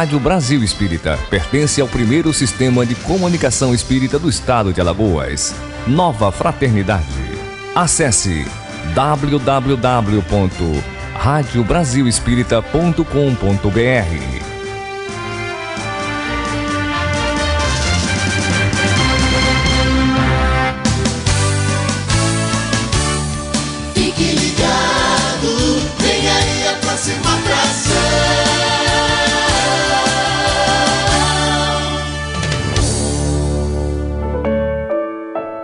Rádio Brasil Espírita pertence ao primeiro sistema de comunicação espírita do estado de Alagoas. Nova Fraternidade. Acesse www.radiobrasilespírita.com.br.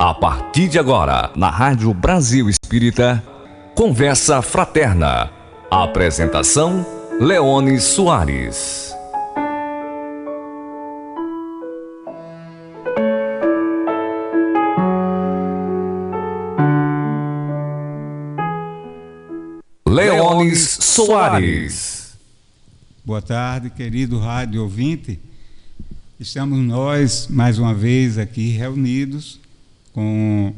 A partir de agora, na Rádio Brasil Espírita, Conversa Fraterna. Apresentação, Leone Soares. Leone Soares. Boa tarde, querido rádio ouvinte. Estamos nós, mais uma vez, aqui reunidos com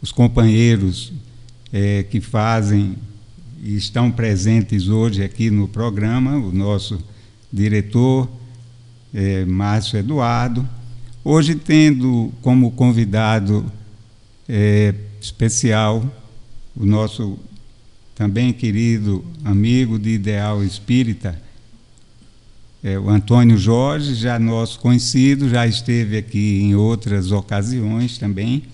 os companheiros que fazem e estão presentes hoje aqui no programa, o nosso diretor, Márcio Eduardo, hoje tendo como convidado especial o nosso também querido amigo de Ideal Espírita, o Antônio Jorge, já nosso conhecido, já esteve aqui em outras ocasiões também.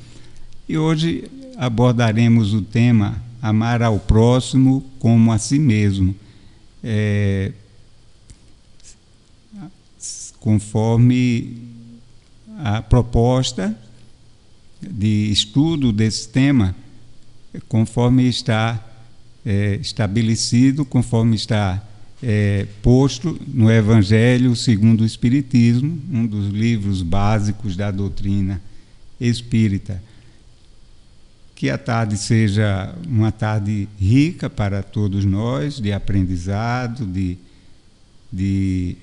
E hoje abordaremos o tema Amar ao Próximo como a Si Mesmo, conforme a proposta de estudo desse tema, conforme está estabelecido, conforme está posto no Evangelho segundo o Espiritismo, um dos livros básicos da doutrina espírita. Que a tarde seja uma tarde rica para todos nós, de aprendizado, de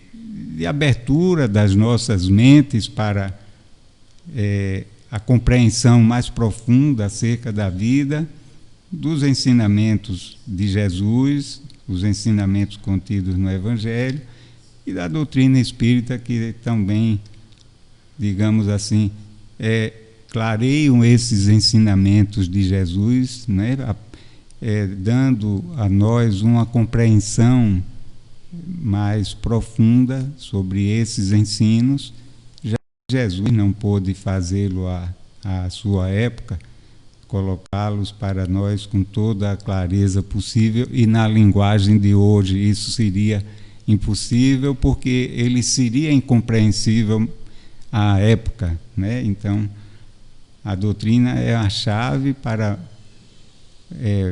abertura das nossas mentes para a compreensão mais profunda acerca da vida, dos ensinamentos de Jesus, os ensinamentos contidos no Evangelho e da doutrina espírita, que também, digamos assim, clareiam esses ensinamentos de Jesus, né, dando a nós uma compreensão mais profunda sobre esses ensinos. Já Jesus não pôde fazê-lo à sua época, colocá-los para nós com toda a clareza possível, e na linguagem de hoje isso seria impossível, porque ele seria incompreensível à época, né? Então, a doutrina é a chave para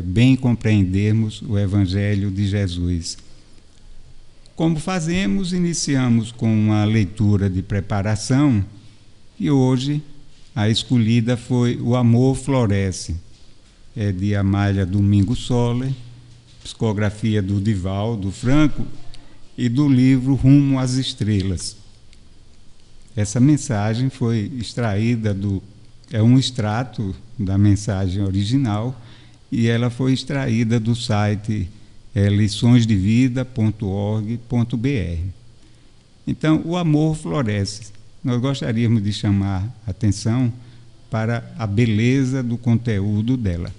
bem compreendermos o Evangelho de Jesus. Como fazemos, iniciamos com uma leitura de preparação, e hoje a escolhida foi O Amor Floresce, de Amália Domingo Soller, psicografia do Divaldo Franco e do livro Rumo às Estrelas. Essa mensagem foi extraída um extrato da mensagem original, e ela foi extraída do site liçõesdevida.org.br. Então, O Amor Floresce. Nós gostaríamos de chamar a atenção para a beleza do conteúdo dela.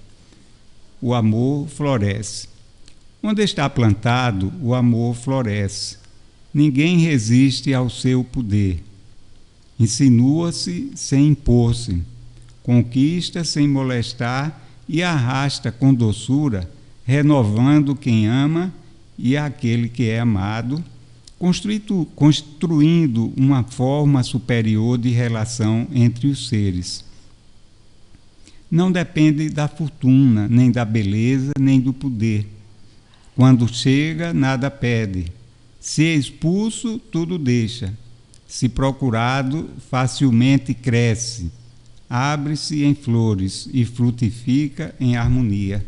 O amor floresce. Onde está plantado, o amor floresce. Ninguém resiste ao seu poder. Insinua-se sem impor-se. Conquista sem molestar e arrasta com doçura, renovando quem ama e aquele que é amado, construindo uma forma superior de relação entre os seres. Não depende da fortuna, nem da beleza, nem do poder. Quando chega, nada pede. Se é expulso, tudo deixa. Se procurado, facilmente cresce. Abre-se em flores e frutifica em harmonia.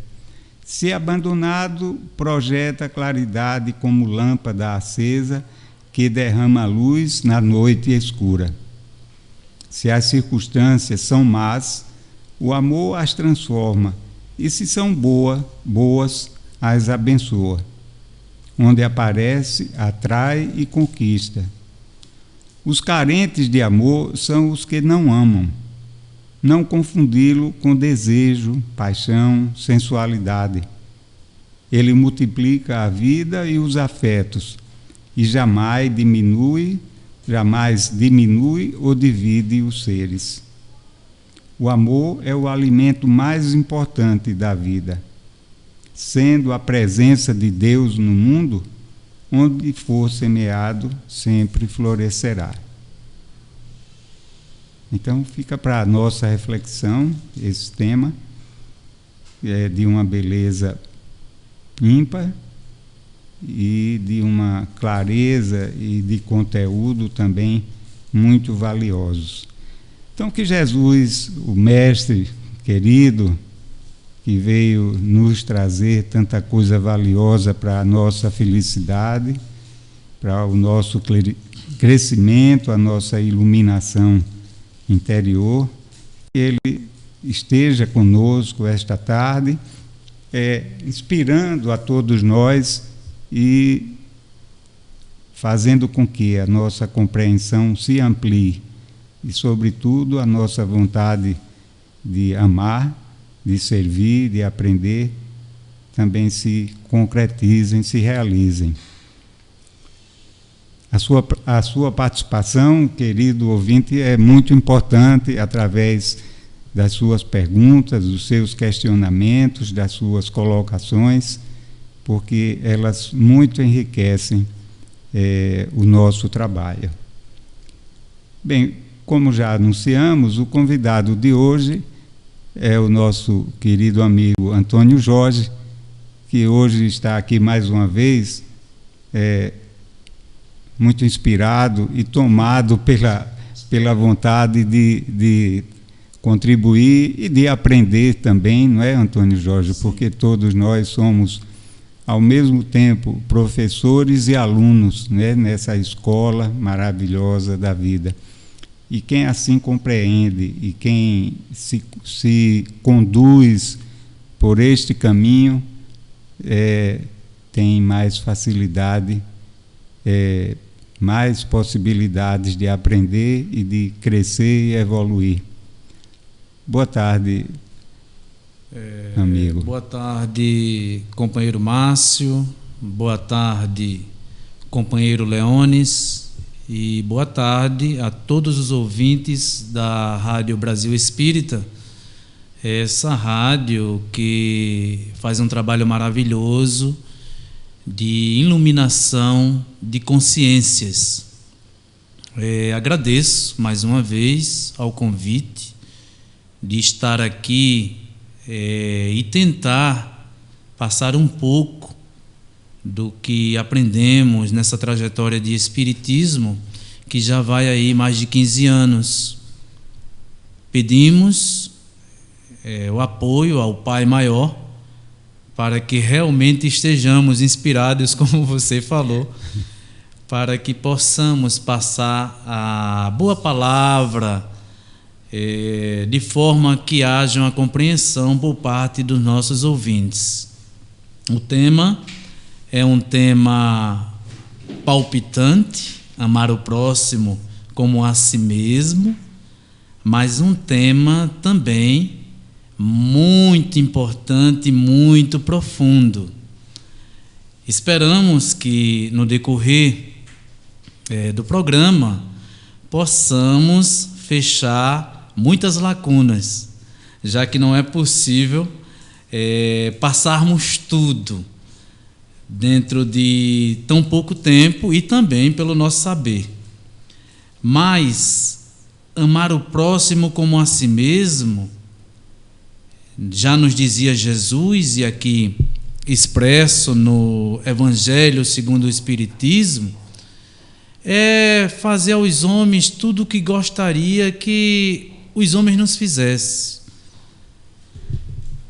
Se abandonado, projeta claridade como lâmpada acesa que derrama luz na noite escura. Se as circunstâncias são más, o amor as transforma, e se são boas, as abençoa. onde aparece, atrai e conquista. Os carentes de amor são os que não amam. Não confundi-lo com desejo, paixão, sensualidade. Ele multiplica a vida e os afetos e jamais diminui ou divide os seres. O amor é o alimento mais importante da vida. Sendo a presença de Deus no mundo, onde for semeado, sempre florescerá. Então fica para a nossa reflexão esse tema, é de uma beleza ímpar e de uma clareza e de conteúdo também muito valiosos. Então que Jesus, o Mestre querido, que veio nos trazer tanta coisa valiosa para a nossa felicidade, para o nosso crescimento, a nossa iluminação interior, que Ele esteja conosco esta tarde, inspirando a todos nós e fazendo com que a nossa compreensão se amplie e, sobretudo, a nossa vontade de amar, de servir, de aprender, também se concretizem, se realizem. A sua participação, querido ouvinte, é muito importante através das suas perguntas, dos seus questionamentos, das suas colocações, porque elas muito enriquecem o nosso trabalho. Bem, como já anunciamos, o convidado de hoje é o nosso querido amigo Antônio Jorge, que hoje está aqui mais uma vez, muito inspirado e tomado pela vontade de contribuir e de aprender também, não é, Antônio Jorge? Porque todos nós somos, ao mesmo tempo, professores e alunos, né, nessa escola maravilhosa da vida. E quem assim compreende e quem se conduz por este caminho tem mais facilidade, mais possibilidades de aprender e de crescer e evoluir. Boa tarde, amigo. Boa tarde, companheiro Márcio. Boa tarde, companheiro Leones. E boa tarde a todos os ouvintes da Rádio Brasil Espírita, essa rádio que faz um trabalho maravilhoso de iluminação de consciências. Agradeço mais uma vez ao convite de estar aqui e tentar passar um pouco do que aprendemos nessa trajetória de espiritismo, que já vai aí mais de 15 anos. Pedimos o apoio ao Pai Maior para que realmente estejamos inspirados, como você falou, para que possamos passar a boa palavra de forma que haja uma compreensão por parte dos nossos ouvintes. O tema é um tema palpitante, amar o próximo como a si mesmo, mas um tema também muito importante, muito profundo. Esperamos que no decorrer do programa possamos fechar muitas lacunas, já que não é possível passarmos tudo dentro de tão pouco tempo e também pelo nosso saber. Mas amar o próximo como a si mesmo, já nos dizia Jesus, e aqui expresso no Evangelho segundo o Espiritismo, é fazer aos homens tudo o que gostaria que os homens nos fizessem.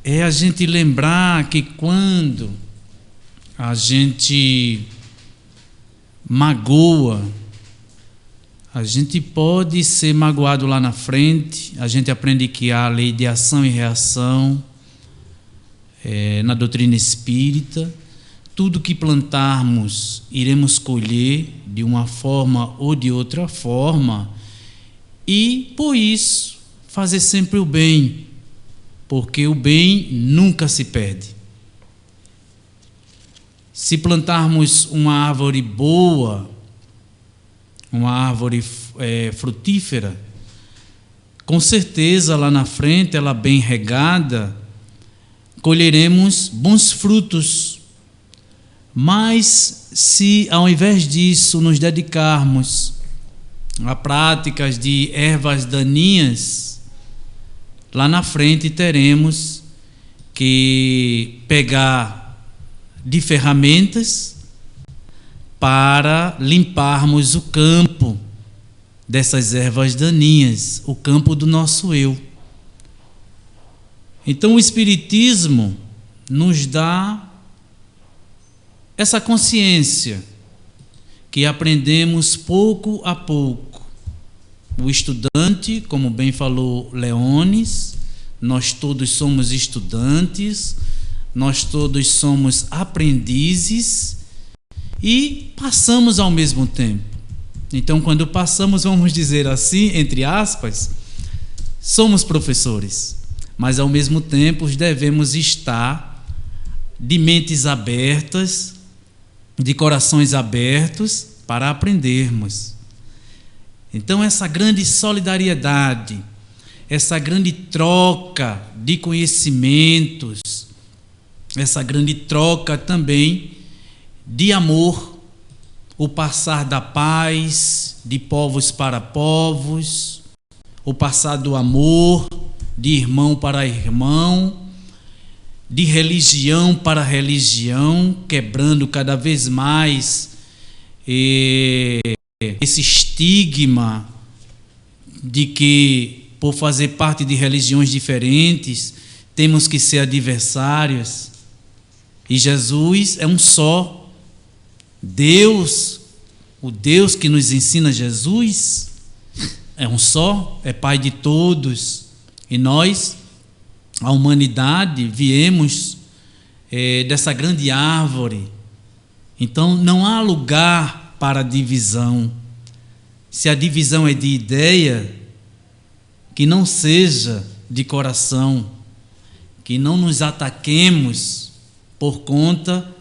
É a gente lembrar que quando a gente magoa, a gente pode ser magoado lá na frente. A gente aprende que há a lei de ação e reação na doutrina espírita. tudo que plantarmos iremos colher de uma forma ou de outra forma, e por isso fazer sempre o bem, porque o bem nunca se perde. Se plantarmos uma árvore boa, uma árvore frutífera, com certeza lá na frente, ela bem regada, colheremos bons frutos. Mas se ao invés disso nos dedicarmos a práticas de ervas daninhas, lá na frente teremos que pegar de ferramentas para limparmos o campo dessas ervas daninhas, o campo do nosso eu. Então o Espiritismo nos dá essa consciência que aprendemos pouco a pouco. O estudante, como bem falou Leones, nós todos somos estudantes, nós todos somos aprendizes e passamos ao mesmo tempo. Então, quando passamos, vamos dizer assim, entre aspas, somos professores, mas ao mesmo tempo devemos estar de mentes abertas, de corações abertos para aprendermos. Então, essa grande solidariedade, essa grande troca de conhecimentos, essa grande troca também de amor, o passar da paz de povos para povos, o passar do amor de irmão para irmão, de religião para religião, quebrando cada vez mais esse estigma de que, por fazer parte de religiões diferentes, temos que ser adversários. E Jesus é um só. Deus, o Deus que nos ensina Jesus, é um só, é Pai de todos. E nós, a humanidade, viemos dessa grande árvore. Então não há lugar para divisão. Se a divisão é de ideia, que não seja de coração, que não nos ataquemos por conta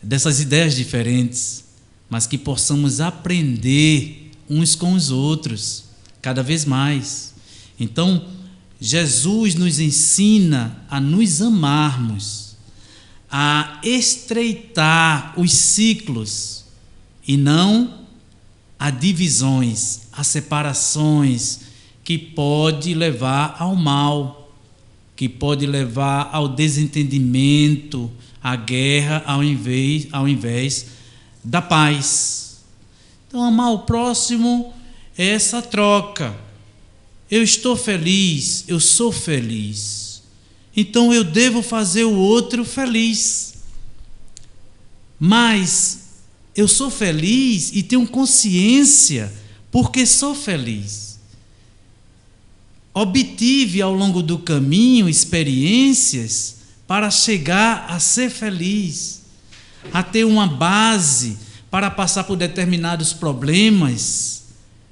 dessas ideias diferentes, mas que possamos aprender uns com os outros, cada vez mais. Então, Jesus nos ensina a nos amarmos, a estreitar os ciclos e não a divisões, a separações que pode levar ao mal, que pode levar ao desentendimento, à guerra, ao invés da paz. Então, amar o próximo é essa troca. Eu estou feliz, eu sou feliz. Então eu devo fazer o outro feliz. Mas eu sou feliz e tenho consciência porque sou feliz. Obtive ao longo do caminho experiências para chegar a ser feliz, a ter uma base para passar por determinados problemas,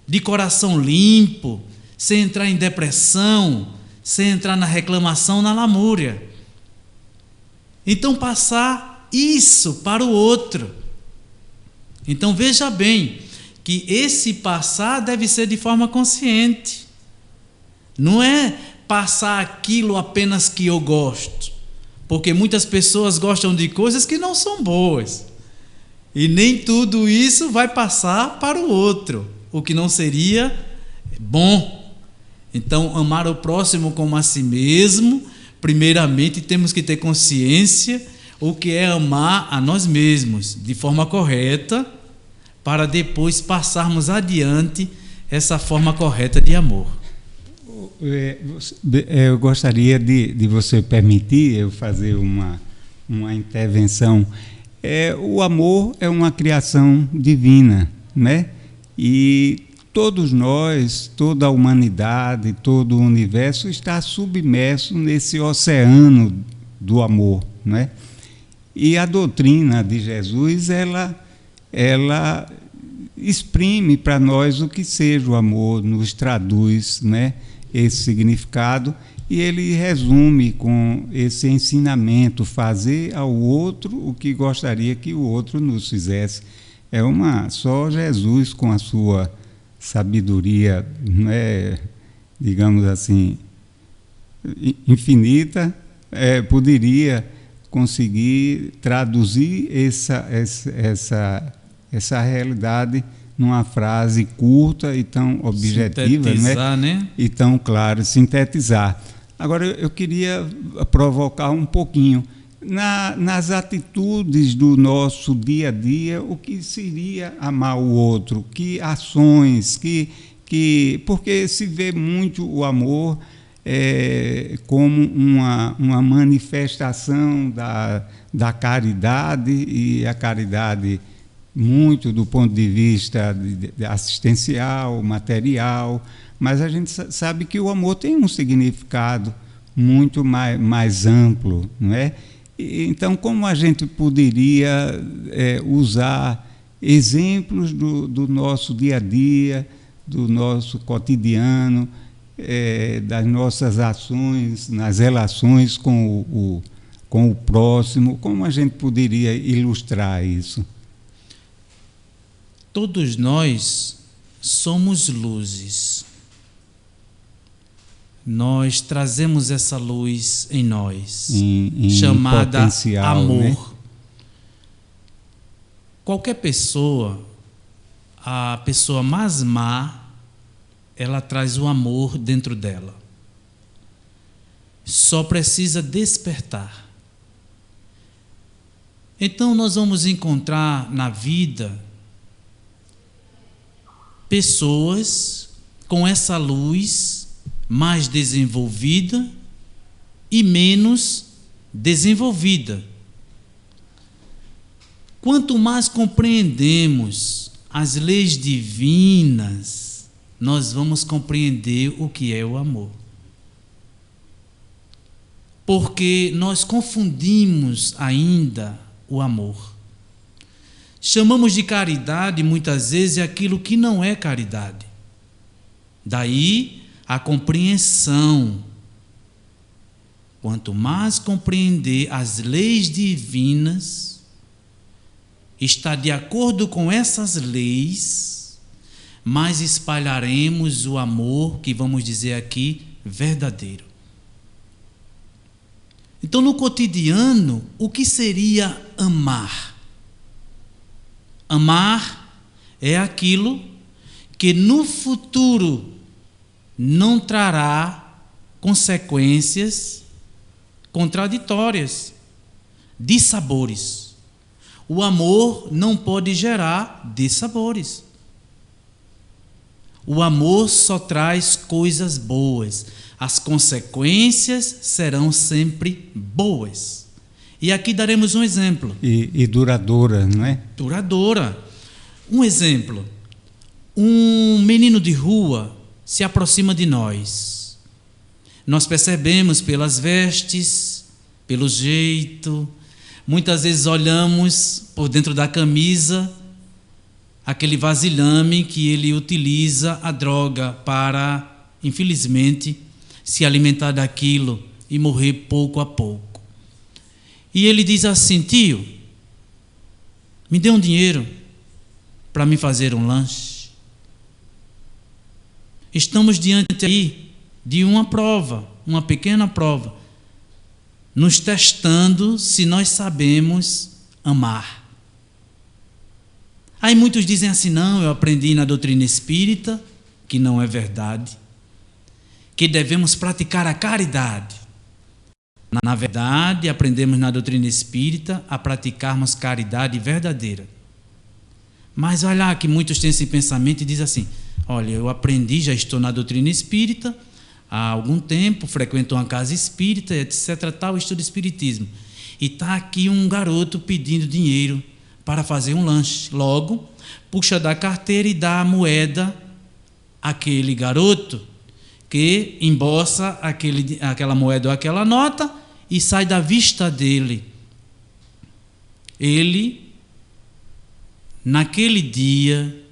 de coração limpo, sem entrar em depressão, sem entrar na reclamação, na lamúria. Então, passar isso para o outro. Então, veja bem, que esse passar deve ser de forma consciente. Não é passar aquilo apenas que eu gosto, porque muitas pessoas gostam de coisas que não são boas. E nem tudo isso vai passar para o outro, o que não seria bom. Então, amar o próximo como a si mesmo, primeiramente temos que ter consciência o que é amar a nós mesmos, de forma correta, para depois passarmos adiante essa forma correta de amor. Eu gostaria de você permitir eu fazer uma intervenção. O amor é uma criação divina, né? E todos nós, toda a humanidade, todo o universo está submerso nesse oceano do amor, né? E a doutrina de Jesus, ela exprime para nós o que seja o amor, nos traduz, né, esse significado, e ele resume com esse ensinamento: fazer ao outro o que gostaria que o outro nos fizesse. Só Jesus, com a sua sabedoria, né, digamos assim, infinita, poderia conseguir traduzir essa realidade numa frase curta e tão objetiva, né? E tão clara, sintetizar. Agora, eu queria provocar um pouquinho. Nas atitudes do nosso dia a dia, o que seria amar o outro? Que ações? Porque se vê muito o amor como uma manifestação da caridade, e a caridade muito do ponto de vista assistencial, material, mas a gente sabe que o amor tem um significado muito mais amplo, não é? Então, como a gente poderia usar exemplos do nosso dia a dia, do nosso cotidiano, das nossas ações, nas relações com o próximo, como a gente poderia ilustrar isso? Todos nós somos luzes. Nós trazemos essa luz em nós, chamada amor. Né? Qualquer pessoa, a pessoa mais má, ela traz o amor dentro dela. Só precisa despertar. Então nós vamos encontrar na vida pessoas com essa luz mais desenvolvida e menos desenvolvida. Quanto mais compreendemos as leis divinas, nós vamos compreender o que é o amor. Porque nós confundimos ainda o amor. Chamamos de caridade, muitas vezes, aquilo que não é caridade. Daí a compreensão. Quanto mais compreender as leis divinas, estar de acordo com essas leis, mais espalharemos o amor, que vamos dizer aqui, verdadeiro. Então, no cotidiano, o que seria amar? Amar é aquilo que no futuro não trará consequências contraditórias, dissabores. O amor não pode gerar dissabores. O amor só traz coisas boas. As consequências serão sempre boas. E aqui daremos um exemplo. E duradoura, não é? Duradoura. Um exemplo. Um menino de rua se aproxima de nós. Nós percebemos pelas vestes, pelo jeito. Muitas vezes olhamos por dentro da camisa aquele vasilhame que ele utiliza a droga para, infelizmente, se alimentar daquilo e morrer pouco a pouco. E ele diz assim: tio, me dê um dinheiro para me fazer um lanche. Estamos diante aí de uma prova, uma pequena prova, nos testando se nós sabemos amar. Aí muitos dizem assim: não, eu aprendi na doutrina espírita, que não é verdade, que devemos praticar a caridade. Na verdade, aprendemos na doutrina espírita a praticarmos caridade verdadeira. Mas olha lá que muitos têm esse pensamento e dizem assim: olha, eu aprendi, já estou na doutrina espírita há algum tempo, frequento uma casa espírita, etc. tal, estudo espiritismo. E está aqui um garoto pedindo dinheiro para fazer um lanche. Logo, puxa da carteira e dá a moeda àquele garoto, que embolsa aquela moeda ou aquela nota e sai da vista dele. ele, naquele dia,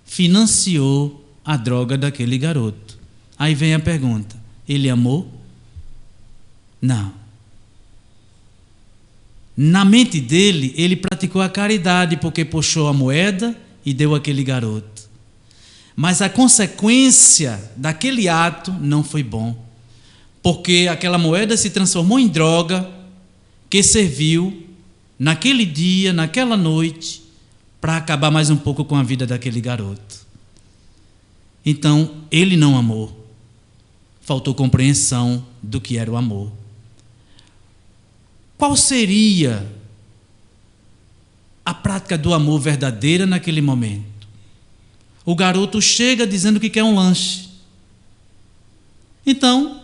financiou a droga daquele garoto. Aí vem a pergunta: ele amou? Não. Na mente dele, ele praticou a caridade porque puxou a moeda e deu àquele garoto. Mas a consequência daquele ato não foi bom, porque aquela moeda se transformou em droga que serviu naquele dia, naquela noite, para acabar mais um pouco com a vida daquele garoto. Então, ele não amou. Faltou compreensão do que era o amor. Qual seria a prática do amor verdadeira naquele momento? O garoto chega dizendo que quer um lanche. Então,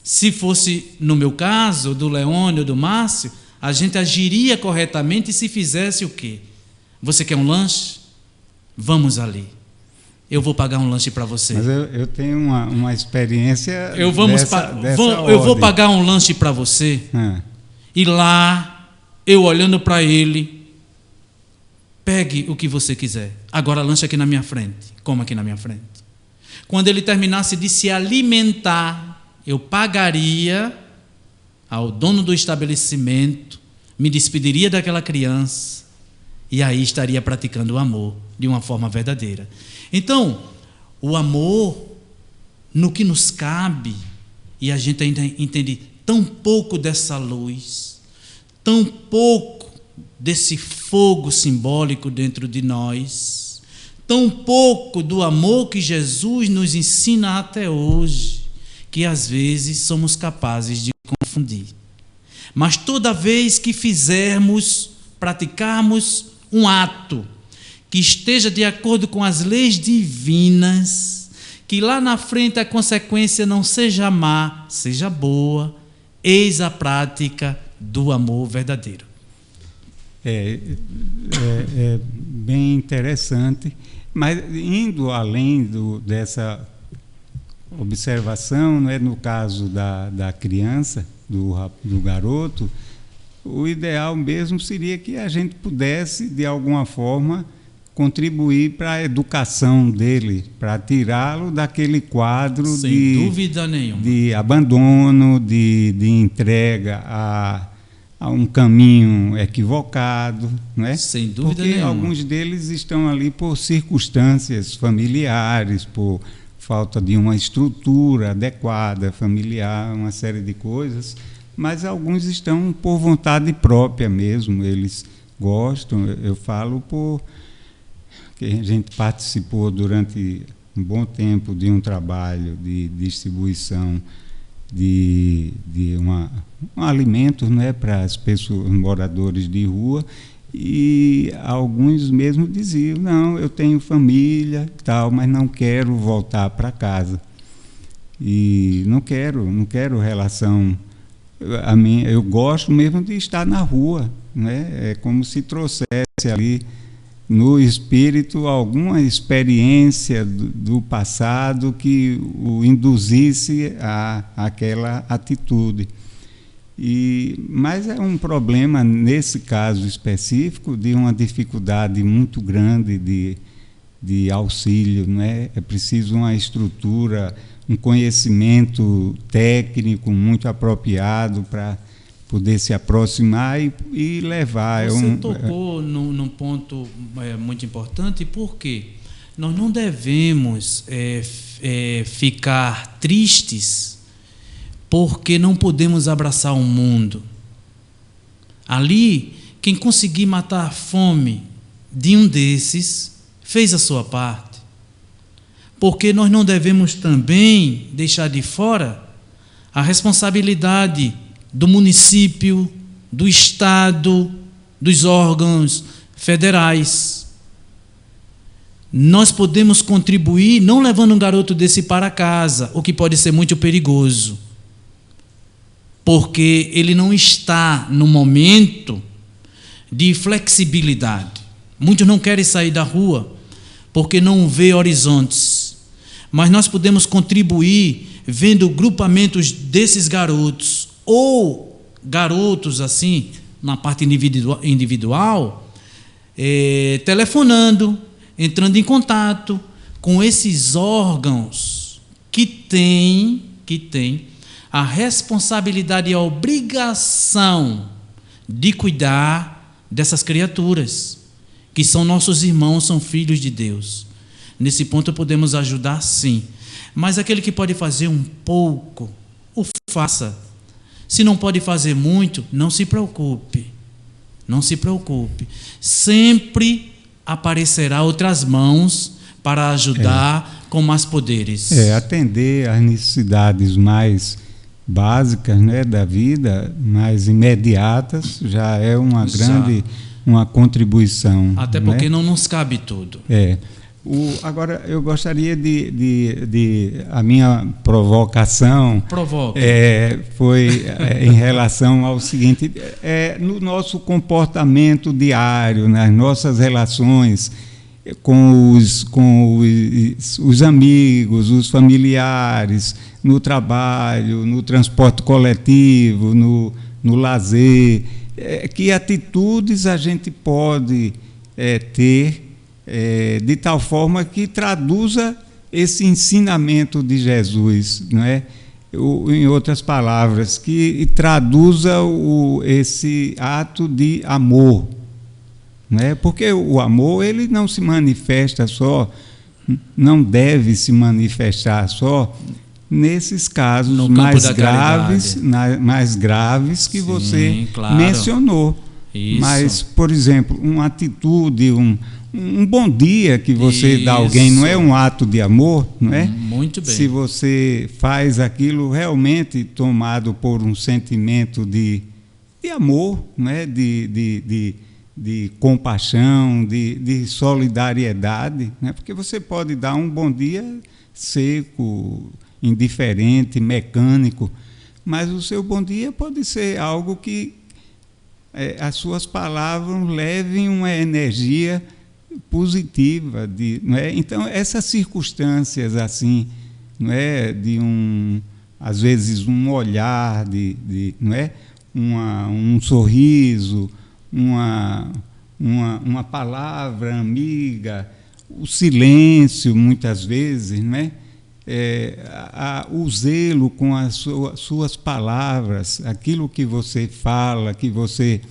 se fosse no meu caso, do Leônio, do Márcio, a gente agiria corretamente se fizesse o quê? Você quer um lanche? Vamos ali. Eu vou pagar um lanche para você. Mas eu tenho uma experiência eu dessa vou pagar um lanche para você. E lá, eu olhando para ele, pegue o que você quiser. Agora lanche aqui na minha frente. Coma aqui na minha frente. Quando ele terminasse de se alimentar, eu pagaria ao dono do estabelecimento, me despediria daquela criança e aí estaria praticando o amor de uma forma verdadeira. Então, o amor no que nos cabe, e a gente ainda entende tão pouco dessa luz, tão pouco desse fogo simbólico dentro de nós, tão pouco do amor que Jesus nos ensina até hoje, que às vezes somos capazes de confundir. Mas toda vez que praticarmos um ato que esteja de acordo com as leis divinas, que lá na frente a consequência não seja má, seja boa, eis a prática do amor verdadeiro. É bem interessante, mas indo além dessa observação, né, no caso da criança, do garoto, o ideal mesmo seria que a gente pudesse, de alguma forma, contribuir para a educação dele, para tirá-lo daquele quadro sem dúvida nenhuma, de abandono, de entrega a um caminho equivocado, não é? Sem dúvida Porque nenhuma. Alguns deles estão ali por circunstâncias familiares, por falta de uma estrutura adequada familiar, uma série de coisas, mas alguns estão por vontade própria mesmo, eles gostam. Eu falo que a gente participou durante um bom tempo de um trabalho de distribuição de um alimento, né, para as pessoas, moradores de rua, e alguns mesmo diziam: não, eu tenho família tal, mas não quero voltar para casa e não quero relação. Eu gosto mesmo de estar na rua, né? É como se trouxesse ali no espírito alguma experiência do passado que o induzisse àquela atitude. Mas é um problema, nesse caso específico, de uma dificuldade muito grande de auxílio, né? É preciso uma estrutura, um conhecimento técnico muito apropriado para poder se aproximar e levar. Você tocou num ponto muito importante, porque nós não devemos ficar tristes porque não podemos abraçar o mundo. Ali, quem conseguir matar a fome de um desses, fez a sua parte. Porque nós não devemos também deixar de fora a responsabilidade do município, do Estado, dos órgãos federais. Nós podemos contribuir não levando um garoto desse para casa, o que pode ser muito perigoso, porque ele não está no momento de flexibilidade. Muitos não querem sair da rua porque não vê horizontes, mas nós podemos contribuir vendo grupamentos desses garotos, ou garotos assim, na parte individual, telefonando, entrando em contato com esses órgãos que têm a responsabilidade e a obrigação de cuidar dessas criaturas, que são nossos irmãos, são filhos de Deus. Nesse ponto podemos ajudar, sim. Mas aquele que pode fazer um pouco, o faça. Se não pode fazer muito, não se preocupe. Não se preocupe. Sempre aparecerá outras mãos para ajudar com mais poderes. Atender às necessidades mais básicas, né, da vida, mais imediatas, já é uma grande contribuição. Até porque não nos cabe tudo. Agora, eu gostaria a minha provocação foi em relação ao seguinte: no nosso comportamento diário, nas nossas relações com os amigos, os familiares, no trabalho, no transporte coletivo, no lazer, que atitudes a gente pode ter de tal forma que traduza esse ensinamento de Jesus, não é? Em outras palavras, que traduza esse ato de amor, não é? Porque o amor, ele não se manifesta só, não deve se manifestar só nesses casos mais graves que você mencionou. Isso. Mas, por exemplo, uma atitude, um bom dia que você dá a alguém, não é um ato de amor, não é? Muito bem. Se você faz aquilo realmente tomado por um sentimento de amor, não é? de compaixão, de solidariedade, né? Porque você pode dar um bom dia seco, indiferente, mecânico, mas o seu bom dia pode ser algo que as suas palavras levem uma energia positiva, não é? Então, essas circunstâncias assim, não é, às vezes um olhar, não é, um sorriso, uma palavra amiga, o silêncio, muitas vezes, não é? O zelo com as suas palavras, aquilo que você fala, que você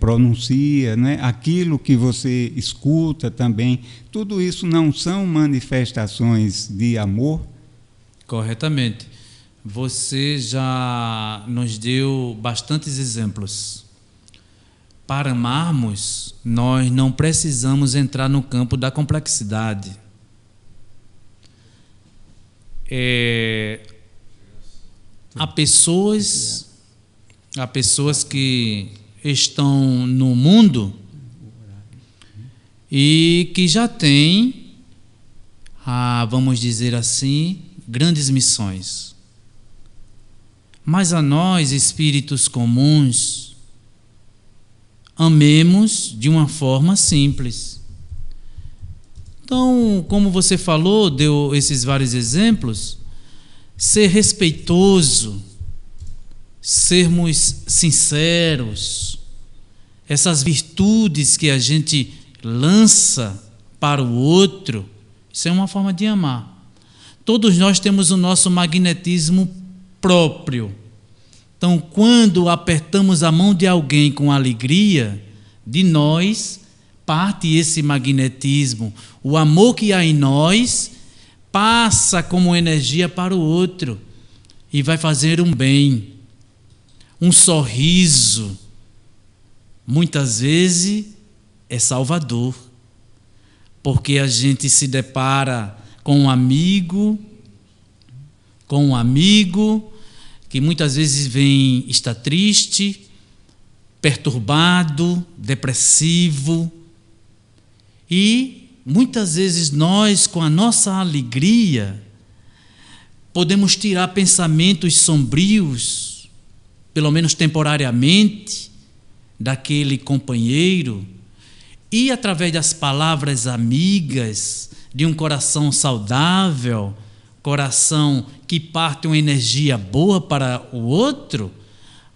pronuncia, né? Aquilo que você escuta também, tudo isso não são manifestações de amor? Corretamente. Você já nos deu bastantes exemplos. Para amarmos, nós não precisamos entrar no campo da complexidade. Há pessoas que estão no mundo e que já têm, vamos dizer assim, grandes missões. Mas a nós, espíritos comuns, amemos de uma forma simples. Então, como você falou, deu esses vários exemplos, ser respeitoso, sermos sinceros, essas virtudes que a gente lança para o outro, isso é uma forma de amar. Todos nós temos o nosso magnetismo próprio. Então, quando apertamos a mão de alguém com alegria, de nós parte esse magnetismo. O amor que há em nós passa como energia para o outro e vai fazer um bem. Um sorriso, muitas vezes, é salvador, porque a gente se depara com um amigo que muitas vezes está triste, perturbado, depressivo, e muitas vezes nós, com a nossa alegria, podemos tirar pensamentos sombrios, pelo menos temporariamente, daquele companheiro, e através das palavras amigas, de um coração saudável, coração que parte uma energia boa para o outro,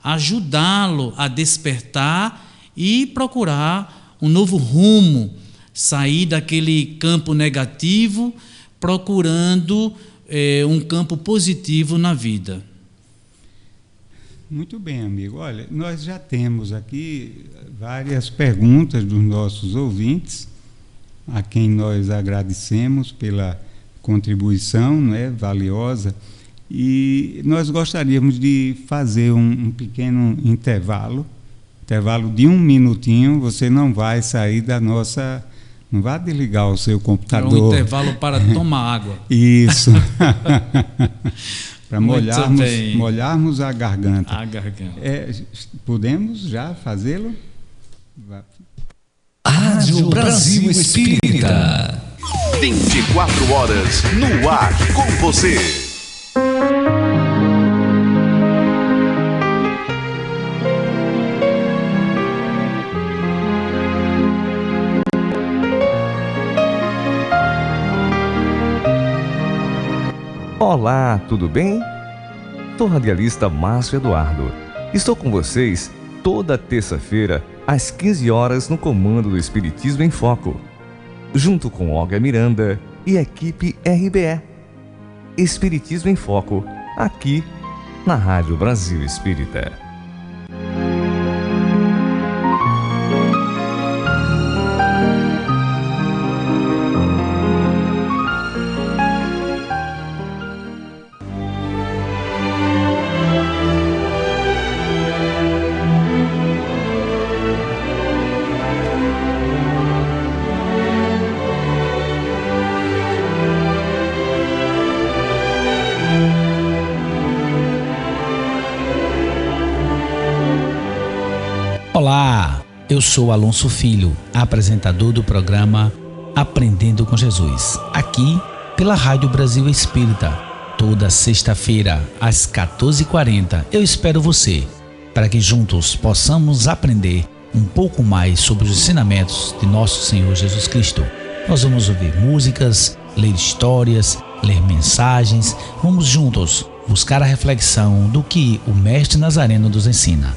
ajudá-lo a despertar e procurar um novo rumo, sair daquele campo negativo, procurando um campo positivo na vida. Muito bem, amigo. Olha, nós já temos aqui várias perguntas dos nossos ouvintes, a quem nós agradecemos pela contribuição, né, valiosa, e nós gostaríamos de fazer um pequeno intervalo de 1 minutinho. Você não vai sair da nossa... Não vai desligar o seu computador. É um intervalo para tomar água. Isso. Para molharmos a garganta. A garganta. Podemos já fazê-lo? Rádio Brasil Espírita. 24 horas no ar com você. Olá, tudo bem? Sou o radialista Márcio Eduardo. Estou com vocês toda terça-feira, às 15 horas, no comando do Espiritismo em Foco, junto com Olga Miranda e equipe RBE. Espiritismo em Foco, aqui na Rádio Brasil Espírita. Olá, eu sou Alonso Filho, apresentador do programa Aprendendo com Jesus, aqui pela Rádio Brasil Espírita, toda sexta-feira às 14h40. Eu espero você, para que juntos possamos aprender um pouco mais sobre os ensinamentos de nosso Senhor Jesus Cristo. Nós vamos ouvir músicas, ler histórias, ler mensagens, vamos juntos buscar a reflexão do que o Mestre Nazareno nos ensina.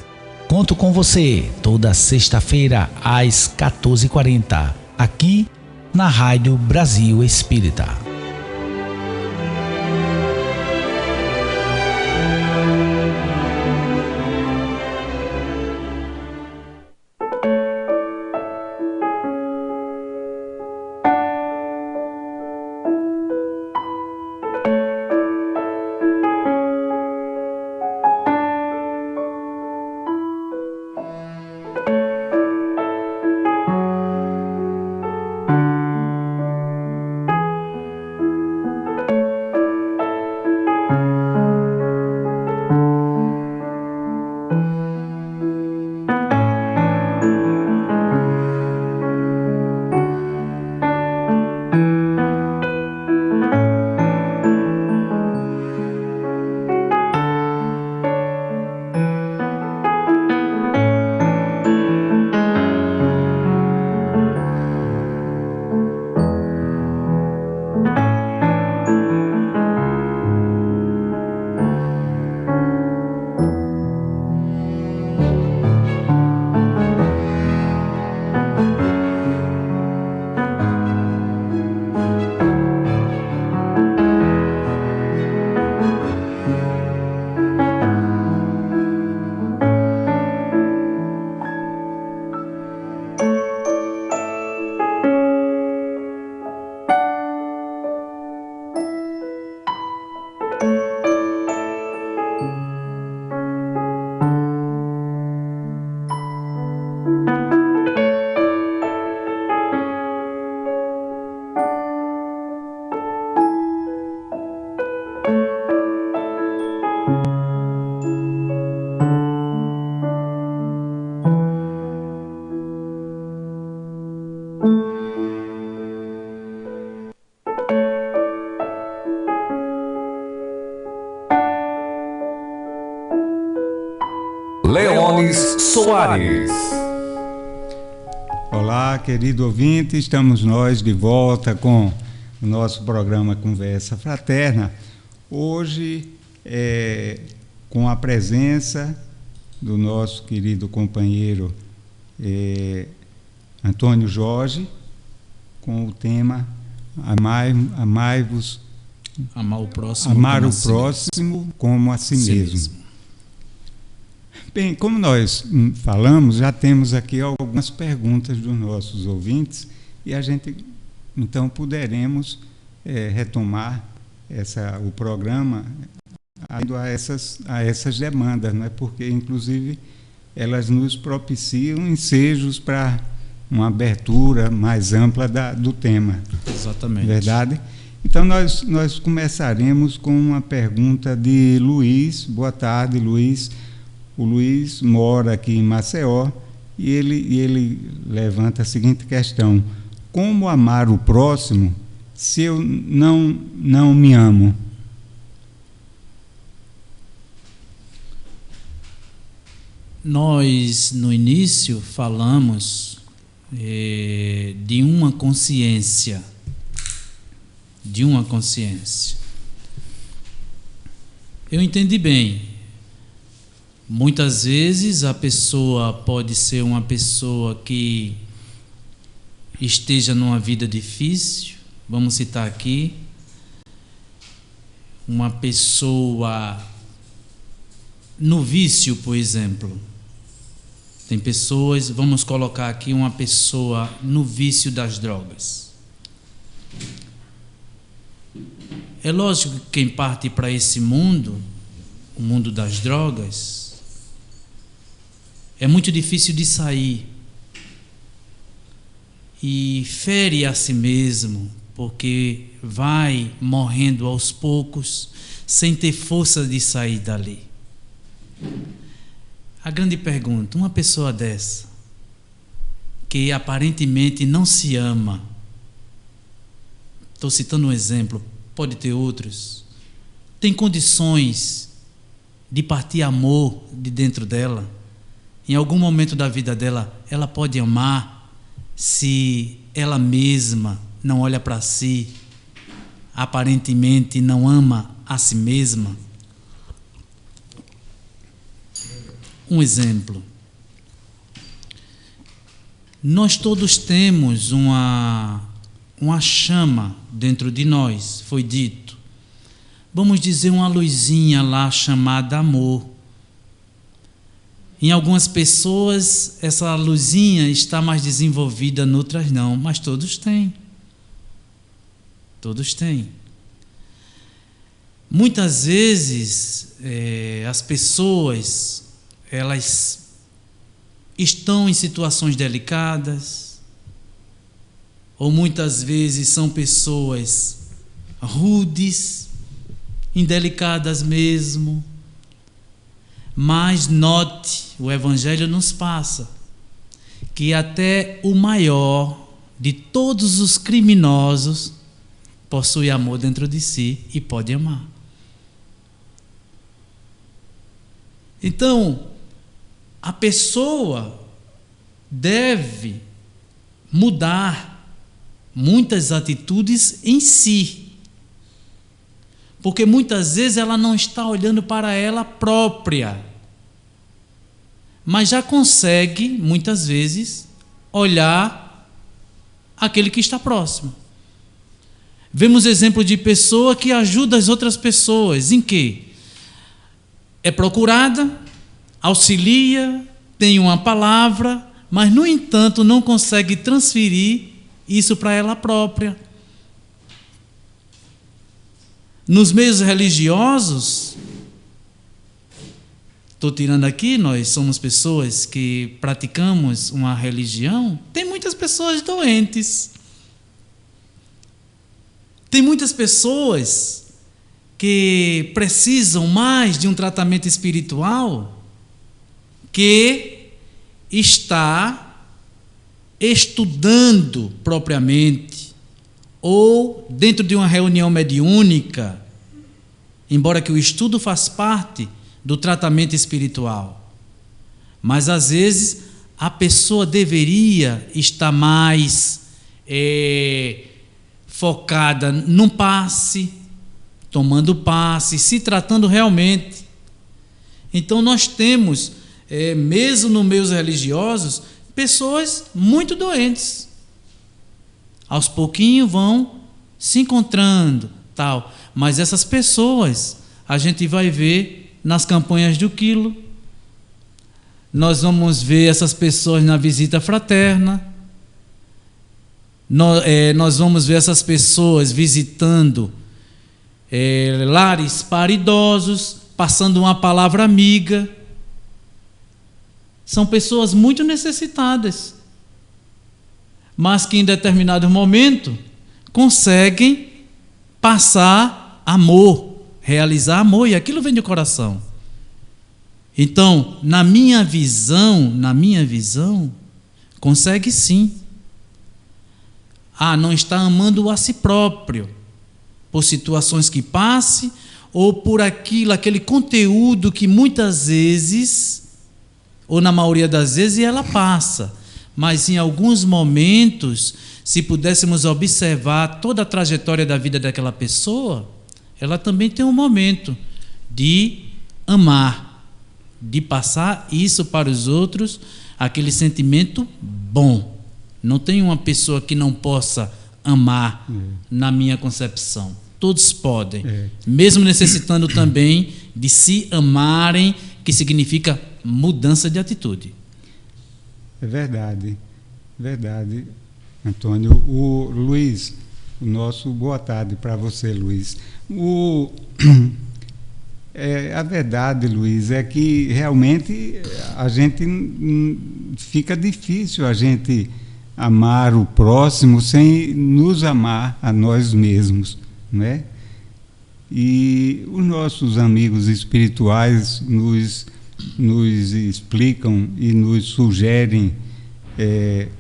Conto com você toda sexta-feira às 14h40, aqui na Rádio Brasil Espírita. Leones Soares. Olá, querido ouvinte, estamos nós de volta com o nosso programa Conversa Fraterna. Hoje, com a presença do nosso querido companheiro Antônio Jorge, com o tema Amai-vos, amar o próximo, como a si mesmo. Bem, como nós falamos, já temos aqui algumas perguntas dos nossos ouvintes e a gente, então, poderemos retomar o programa a essas demandas, não é? Porque, inclusive, elas nos propiciam ensejos para uma abertura mais ampla do tema. Exatamente. Verdade? Então, nós começaremos com uma pergunta de Luiz. Boa tarde, Luiz. O Luiz mora aqui em Maceió e ele levanta a seguinte questão: como amar o próximo se eu não me amo? Nós, no início, falamos de uma consciência. Eu entendi bem. Muitas vezes a pessoa pode ser uma pessoa que esteja numa vida difícil. Vamos citar aqui uma pessoa no vício, por exemplo. Tem pessoas, vamos colocar aqui uma pessoa no vício das drogas. É lógico que quem parte para esse mundo, o mundo das drogas, é muito difícil de sair e fere a si mesmo, porque vai morrendo aos poucos sem ter força de sair dali. A grande pergunta: uma pessoa dessa, que aparentemente não se ama, estou citando um exemplo, pode ter outros, tem condições de partir amor de dentro dela? Em algum momento da vida dela, ela pode amar se ela mesma não olha para si, aparentemente não ama a si mesma? Um exemplo. Nós todos temos uma chama dentro de nós, foi dito. Vamos dizer, uma luzinha lá chamada amor. Em algumas pessoas, essa luzinha está mais desenvolvida, em outras não, mas todos têm. Todos têm. Muitas vezes, as pessoas, elas estão em situações delicadas, ou muitas vezes são pessoas rudes, indelicadas mesmo. Mas note, o Evangelho nos passa que até o maior de todos os criminosos possui amor dentro de si e pode amar. Então, a pessoa deve mudar muitas atitudes em si. Porque muitas vezes ela não está olhando para ela própria, mas já consegue, muitas vezes, olhar aquele que está próximo. Vemos exemplo de pessoa que ajuda as outras pessoas. Em quê? É procurada, auxilia, tem uma palavra, mas, no entanto, não consegue transferir isso para ela própria. Nos meios religiosos, estou tirando aqui, nós somos pessoas que praticamos uma religião, tem muitas pessoas doentes. Tem muitas pessoas que precisam mais de um tratamento espiritual, que está estudando propriamente, ou dentro de uma reunião mediúnica, embora que o estudo faz parte do tratamento espiritual. Mas, às vezes, a pessoa deveria estar mais focada num passe, tomando passe, se tratando realmente. Então, nós temos mesmo nos meios religiosos, pessoas muito doentes. Aos pouquinhos vão se encontrando, tal. Mas essas pessoas a gente vai ver nas campanhas do quilo. Nós vamos ver essas pessoas na visita fraterna. Nós vamos ver essas pessoas visitando lares para idosos, passando uma palavra amiga. São pessoas muito necessitadas, mas que em determinado momento conseguem passar amor, realizar amor, e aquilo vem do coração. Então, na minha visão, consegue sim. Não está amando a si próprio, por situações que passe, ou por aquele conteúdo que muitas vezes, ou na maioria das vezes, ela passa. Mas em alguns momentos, se pudéssemos observar toda a trajetória da vida daquela pessoa, ela também tem um momento de amar, de passar isso para os outros, aquele sentimento bom. Não tem uma pessoa que não possa amar, na minha concepção. Todos podem, mesmo necessitando também de se amarem, que significa mudança de atitude. É verdade, Antônio. O Luiz, o nosso boa tarde para você, Luiz. A verdade, Luiz, é que realmente a gente fica difícil a gente amar o próximo sem nos amar a nós mesmos, né? E os nossos amigos espirituais nos explicam e nos sugerem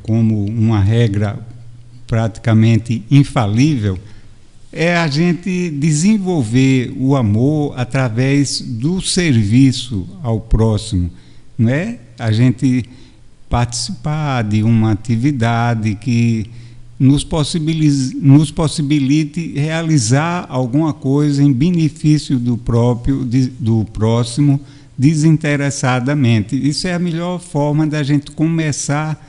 como uma regra praticamente infalível, é a gente desenvolver o amor através do serviço ao próximo, não é? A gente participar de uma atividade que nos possibilite realizar alguma coisa em benefício do próximo desinteressadamente. Isso é a melhor forma da gente começar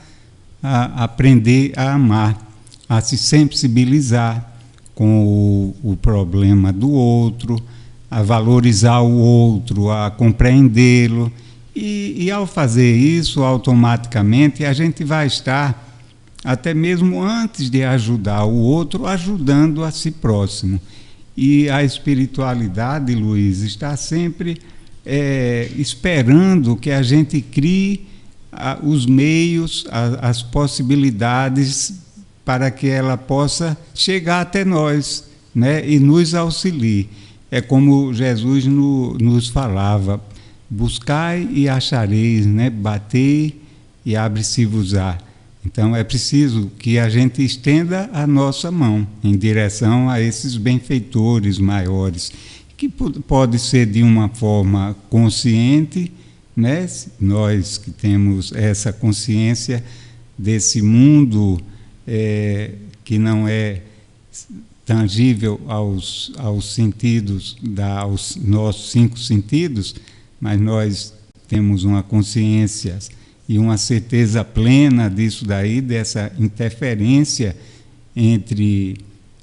a aprender a amar, a se sensibilizar com o problema do outro, a valorizar o outro, a compreendê-lo. E ao fazer isso, automaticamente, a gente vai estar, até mesmo antes de ajudar o outro, ajudando a si próximo. E a espiritualidade, Luiz, está sempre esperando que a gente crie os meios, as possibilidades para que ela possa chegar até nós, né, e nos auxilie. É como Jesus nos falava: buscai e achareis, né? Batei e abre-se-vos-á. Então é preciso que a gente estenda a nossa mão em direção a esses benfeitores maiores, que pode ser de uma forma consciente, né? Nós que temos essa consciência desse mundo que não é tangível aos sentidos, aos nossos 5 sentidos, mas nós temos uma consciência e uma certeza plena disso daí, dessa interferência entre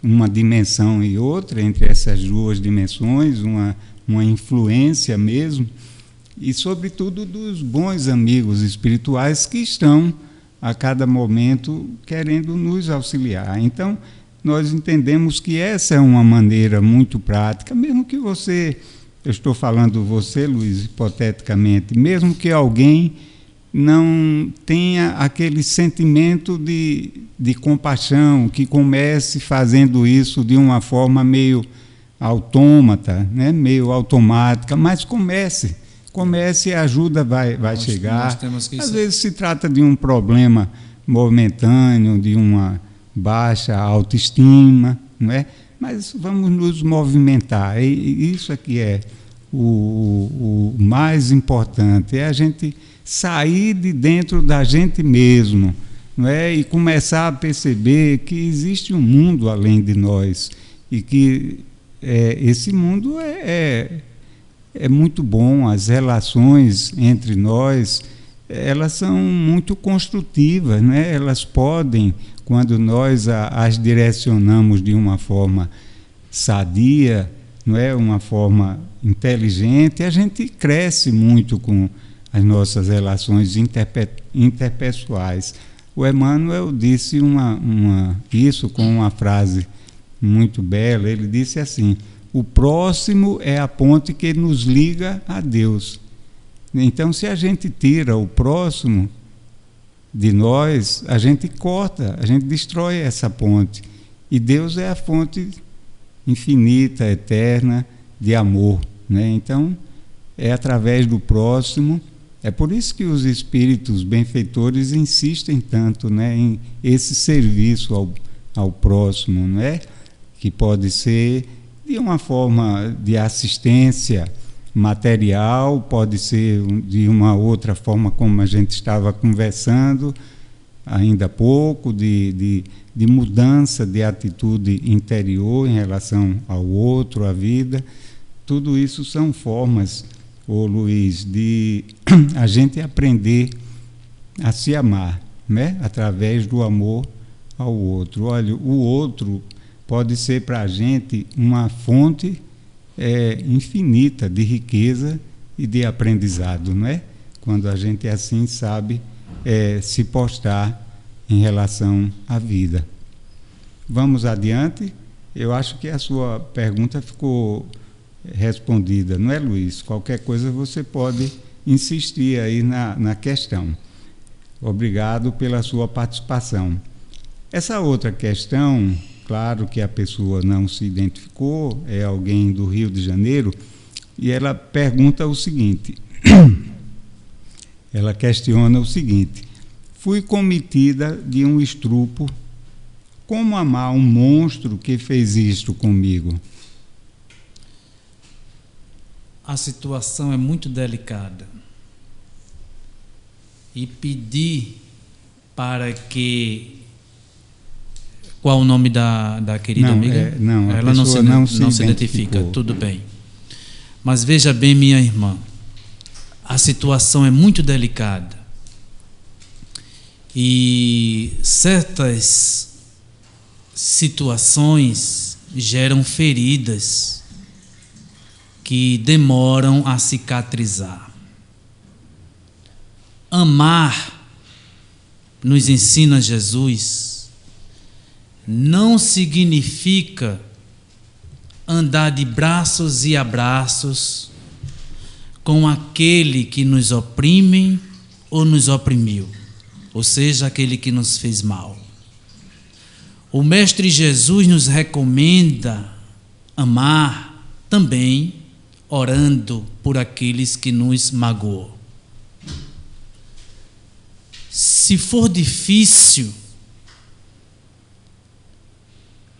uma dimensão e outra, entre essas duas dimensões, uma influência mesmo, e sobretudo dos bons amigos espirituais que estão a cada momento querendo nos auxiliar. Então, nós entendemos que essa é uma maneira muito prática, mesmo que você, eu estou falando você, Luiz, hipoteticamente, mesmo que alguém não tenha aquele sentimento de compaixão, que comece fazendo isso de uma forma meio autômata, né? Meio automática, mas comece e a ajuda vai chegar. Às vezes se trata de um problema momentâneo, de uma baixa autoestima, não é? Mas vamos nos movimentar. E isso aqui é o mais importante, é a gente sair de dentro da gente mesmo, não é? E começar a perceber que existe um mundo além de nós e que esse mundo é muito bom. As relações entre nós, elas são muito construtivas, né? Elas podem, quando nós as direcionamos de uma forma sadia, não é, uma forma inteligente, a gente cresce muito com as nossas relações interpessoais. O Emmanuel disse isso com uma frase muito bela. Ele disse assim: o próximo é a ponte que nos liga a Deus. Então, se a gente tira o próximo de nós, a gente corta, a gente destrói essa ponte. E Deus é a fonte infinita, eterna, de amor, né? Então, é através do próximo. É por isso que os espíritos benfeitores insistem tanto, né, em esse serviço ao próximo, não é? Que pode ser de uma forma de assistência material, pode ser de uma outra forma, como a gente estava conversando ainda há pouco, de mudança de atitude interior em relação ao outro, à vida. Tudo isso são formas, Luiz, de a gente aprender a se amar, né? Através do amor ao outro. Olha, o outro pode ser para a gente uma fonte infinita de riqueza e de aprendizado, não é? Quando a gente assim sabe se postar em relação à vida. Vamos adiante. Eu acho que a sua pergunta ficou respondida, não é, Luiz? Qualquer coisa você pode insistir aí na questão. Obrigado pela sua participação. Essa outra questão, claro que a pessoa não se identificou, é alguém do Rio de Janeiro, e ela pergunta o seguinte, ela questiona o seguinte: fui cometida de um estupro, como amar um monstro que fez isto comigo? A situação é muito delicada. E pedir para que... Qual o nome da querida amiga? Ela não se identifica. Tudo bem. Mas veja bem, minha irmã, a situação é muito delicada. E certas situações geram feridas que demoram a cicatrizar. Amar, nos ensina Jesus, não significa andar de braços e abraços com aquele que nos oprime ou nos oprimiu, ou seja, aquele que nos fez mal. O Mestre Jesus nos recomenda amar também orando por aqueles que nos magoam. Se for difícil,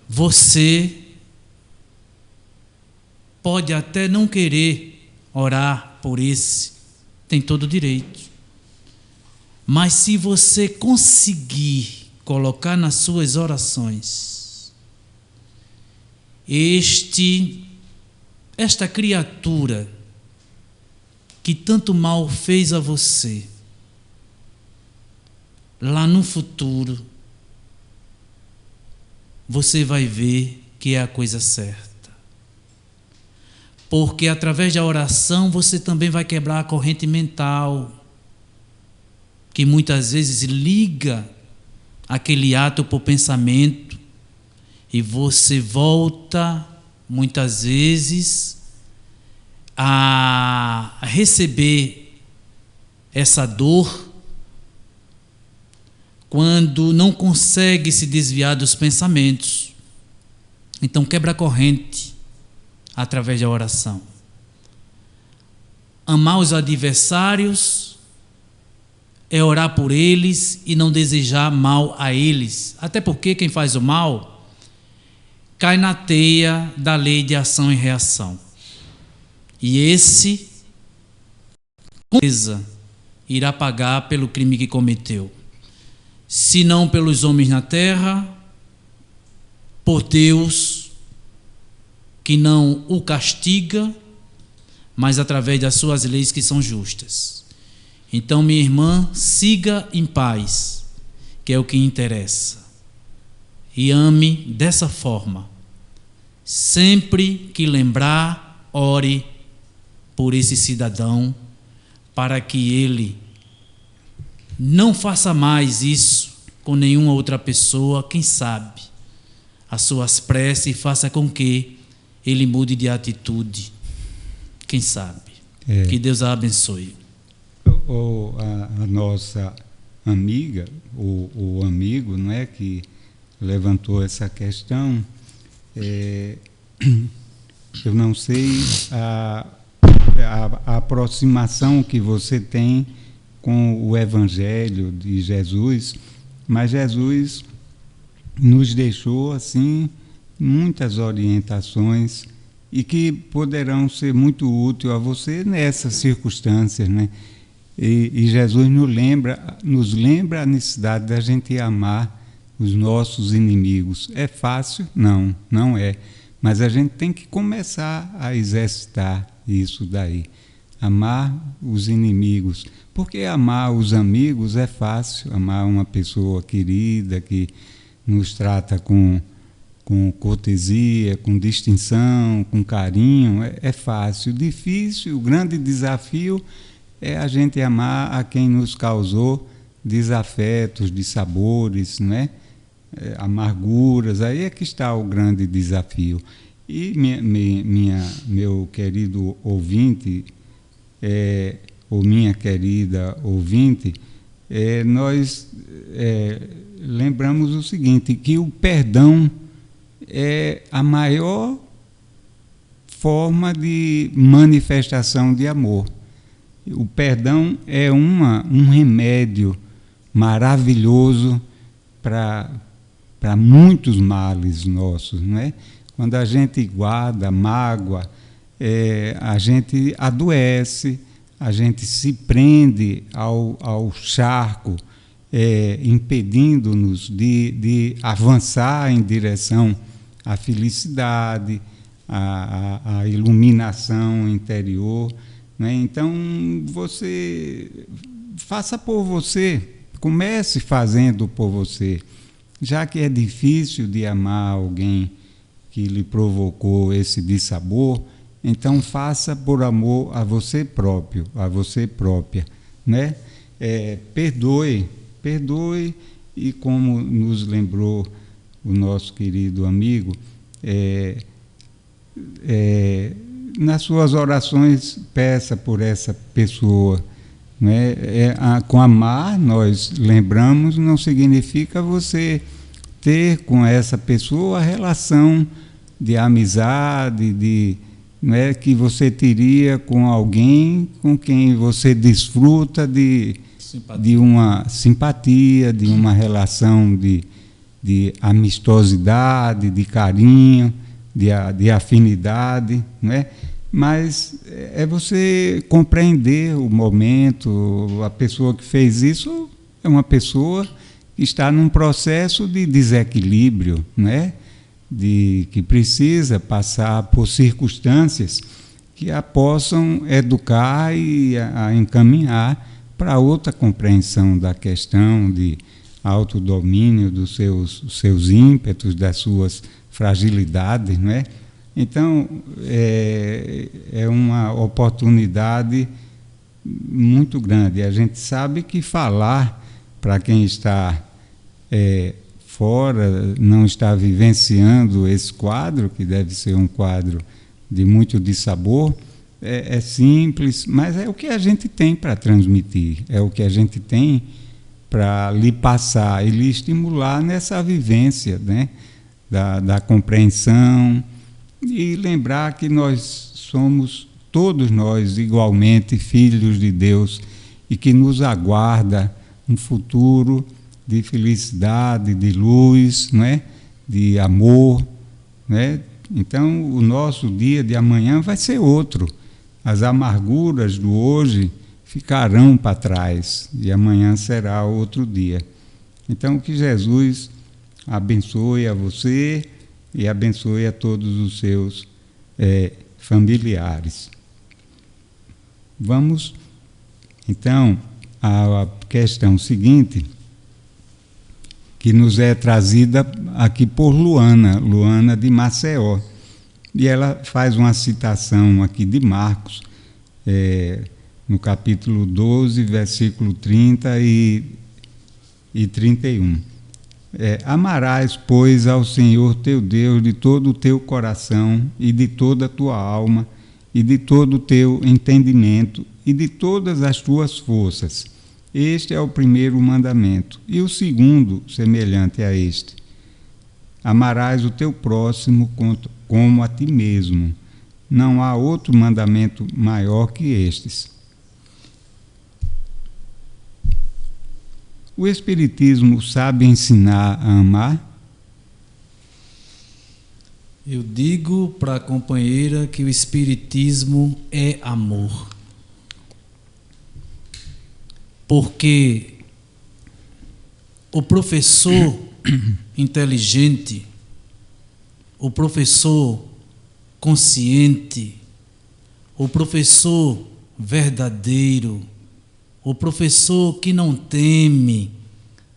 você pode até não querer orar por esse, tem todo o direito. Mas se você conseguir colocar nas suas orações esta criatura que tanto mal fez a você, lá no futuro, você vai ver que é a coisa certa. Porque através da oração você também vai quebrar a corrente mental, que muitas vezes liga aquele ato por pensamento, e você volta muitas vezes a receber essa dor quando não consegue se desviar dos pensamentos. Então quebra a corrente através da oração. Amar os adversários é orar por eles e não desejar mal a eles. Até porque quem faz o mal cai na teia da lei de ação e reação. E esse, com certeza, irá pagar pelo crime que cometeu. Se não pelos homens na terra, por Deus, que não o castiga, mas através das suas leis que são justas. Então, minha irmã, siga em paz, que é o que interessa. E ame dessa forma. Sempre que lembrar, ore por esse cidadão, para que ele não faça mais isso com nenhuma outra pessoa. Quem sabe as suas preces faça com que ele mude de atitude. Quem sabe? Que Deus a abençoe. A nossa amiga, o amigo, não é, que levantou essa questão, eu não sei a aproximação que você tem com o Evangelho de Jesus, mas Jesus nos deixou assim muitas orientações e que poderão ser muito úteis a você nessas circunstâncias, né? E Jesus nos lembra a necessidade da gente amar os nossos inimigos. É fácil? Não, não é. Mas a gente tem que começar a exercitar isso daí. Amar os inimigos. Porque amar os amigos é fácil. Amar uma pessoa querida que nos trata com cortesia, com distinção, com carinho, é fácil. Difícil, o grande desafio é a gente amar a quem nos causou desafetos, dissabores, né? Amarguras. Aí é que está o grande desafio. E meu querido ouvinte, ou minha querida ouvinte, nós lembramos o seguinte, que o perdão é a maior forma de manifestação de amor. O perdão é um remédio maravilhoso para muitos males nossos, não é? Quando a gente guarda mágoa, a gente adoece, a gente se prende ao charco, impedindo-nos de avançar em direção à felicidade, à iluminação interior, né? Então, você faça por você, comece fazendo por você. Já que é difícil de amar alguém que lhe provocou esse dissabor, então faça por amor a você próprio, a você própria, né? Perdoe, e como nos lembrou o nosso querido amigo, nas suas orações peça por essa pessoa, né? Com amar, nós lembramos, não significa você ter com essa pessoa a relação de amizade, né, que você teria com alguém com quem você desfruta de uma simpatia, de uma relação de amistosidade, de carinho, de afinidade, né? Mas é você compreender o momento. A pessoa que fez isso é uma pessoa que está num processo de desequilíbrio, né? Que precisa passar por circunstâncias que a possam educar e a encaminhar para outra compreensão da questão de autodomínio dos seus ímpetos, das suas fragilidades, não é? Então, é uma oportunidade muito grande. A gente sabe que falar para quem está fora, não está vivenciando esse quadro, que deve ser um quadro de muito dissabor, é simples, mas é o que a gente tem para transmitir, é o que a gente tem para lhe passar e lhe estimular nessa vivência, né, da compreensão, e lembrar que nós somos, todos nós, igualmente filhos de Deus, e que nos aguarda um futuro de felicidade, de luz, né? De amor, né? Então, o nosso dia de amanhã vai ser outro. As amarguras do hoje ficarão para trás e amanhã será outro dia. Então, que Jesus abençoe a você e abençoe a todos os seus familiares. Vamos, então, à questão seguinte, que nos é trazida aqui por Luana de Maceió. E ela faz uma citação aqui de Marcos, no capítulo 12, versículo 30 e 31. Amarás, pois, ao Senhor teu Deus de todo o teu coração e de toda a tua alma e de todo o teu entendimento e de todas as tuas forças. Este é o primeiro mandamento. E o segundo, semelhante a este: amarás o teu próximo como a ti mesmo. Não há outro mandamento maior que estes. O Espiritismo sabe ensinar a amar? Eu digo para a companheira que o Espiritismo é amor. Porque o professor inteligente, o professor consciente, o professor verdadeiro, o professor que não teme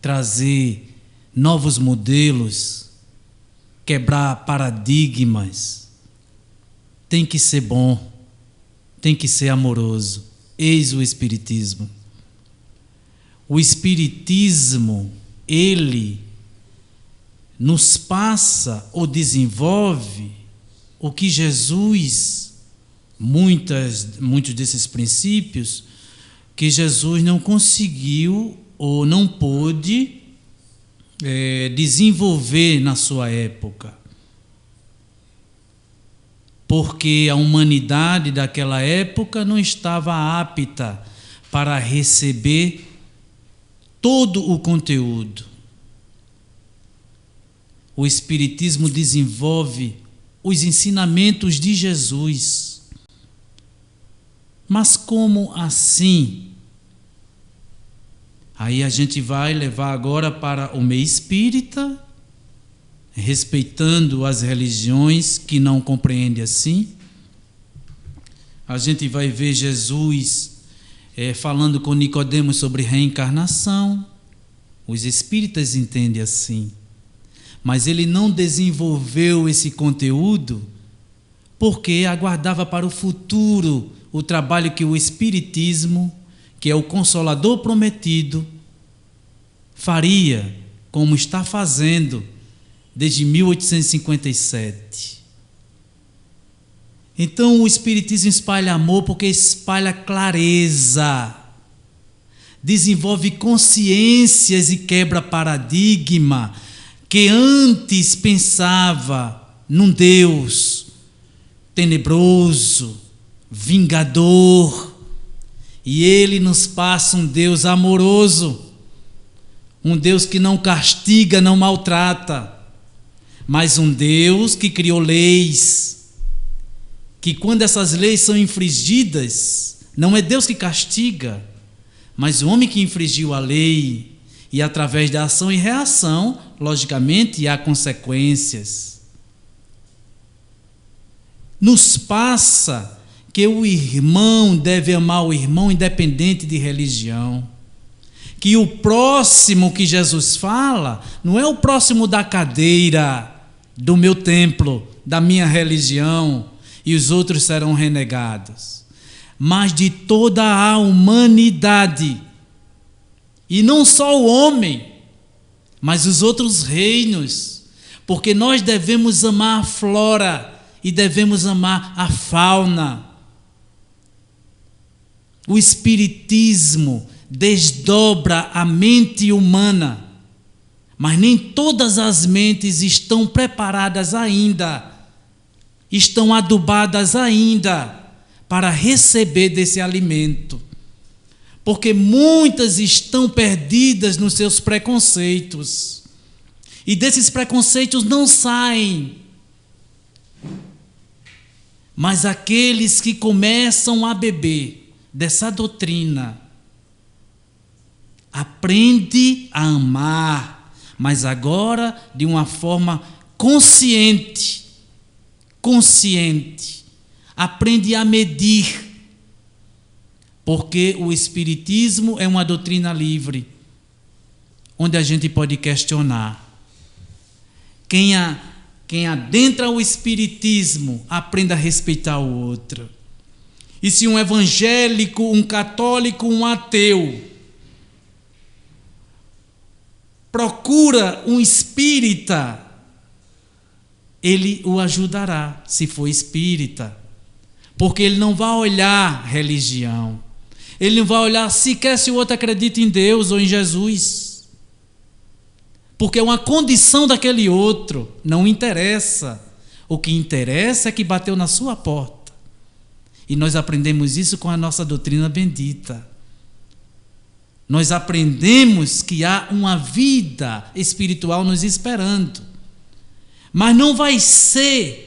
trazer novos modelos, quebrar paradigmas, tem que ser bom, tem que ser amoroso. Eis o Espiritismo. O Espiritismo, ele nos passa ou desenvolve o que Jesus, muitos desses princípios, que Jesus não conseguiu ou não pôde desenvolver na sua época. Porque a humanidade daquela época não estava apta para receber todo o conteúdo. O Espiritismo desenvolve os ensinamentos de Jesus. Mas como assim? Aí a gente vai levar agora para o meio espírita, respeitando as religiões que não compreendem assim. A gente vai ver Jesus falando com Nicodemos sobre reencarnação. Os espíritas entendem assim. Mas ele não desenvolveu esse conteúdo porque aguardava para o futuro o trabalho que o Espiritismo, que é o Consolador prometido, faria, como está fazendo desde 1857. Então o Espiritismo espalha amor porque espalha clareza, desenvolve consciências e quebra paradigma, que antes pensava num Deus tenebroso, vingador, e ele nos passa um Deus amoroso, um Deus que não castiga, não maltrata, mas um Deus que criou leis, que quando essas leis são infringidas, não é Deus que castiga, mas o homem que infringiu a lei, e através da ação e reação, logicamente, há consequências. Nos passa que o irmão deve amar o irmão independente de religião. Que o próximo que Jesus fala não é o próximo da cadeira, do meu templo, da minha religião, e os outros serão renegados, mas de toda a humanidade. E não só o homem, mas os outros reinos, porque nós devemos amar a flora e devemos amar a fauna. O Espiritismo desdobra a mente humana, mas nem todas as mentes estão preparadas ainda, estão adubadas ainda para receber desse alimento. Porque muitas estão perdidas nos seus preconceitos. E desses preconceitos não saem. Mas aqueles que começam a beber dessa doutrina, aprende a amar, mas agora de uma forma consciente. Aprende a medir. Porque o Espiritismo é uma doutrina livre, onde a gente pode questionar. Quem adentra o Espiritismo aprende a respeitar o outro. E se um evangélico, um católico, um ateu procura um espírita, ele o ajudará, se for espírita. Porque ele não vai olhar religião. Ele não vai olhar sequer se o outro acredita em Deus ou em Jesus. Porque é uma condição daquele outro, não interessa. O que interessa é que bateu na sua porta. E nós aprendemos isso com a nossa doutrina bendita. Nós aprendemos que há uma vida espiritual nos esperando. Mas não vai ser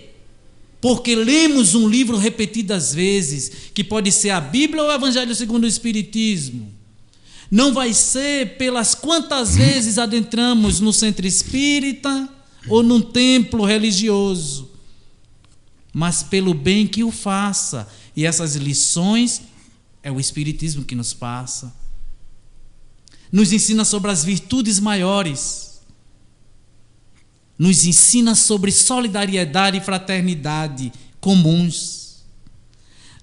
porque lemos um livro repetidas vezes, que pode ser a Bíblia ou o Evangelho segundo o Espiritismo. Não vai ser pelas quantas vezes adentramos no centro espírita ou num templo religioso, mas pelo bem que o faça. E essas lições é o Espiritismo que nos passa. Nos ensina sobre as virtudes maiores. Nos ensina sobre solidariedade e fraternidade comuns.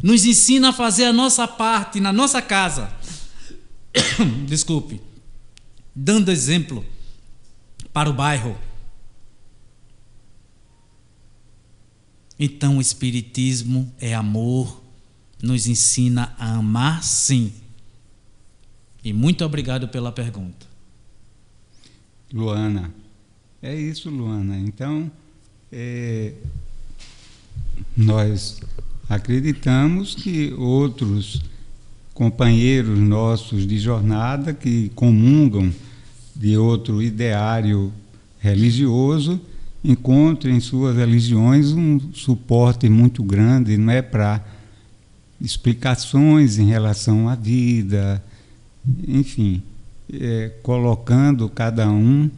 Nos ensina a fazer a nossa parte na nossa casa. Desculpe. Dando exemplo para o bairro. Então o Espiritismo é amor, nos ensina a amar sim. E muito obrigado pela pergunta. Luana, é isso, Luana. Então, nós acreditamos que outros companheiros nossos de jornada que comungam de outro ideário religioso encontrem em suas religiões um suporte muito grande, não é, para explicações em relação à vida, enfim, colocando cada um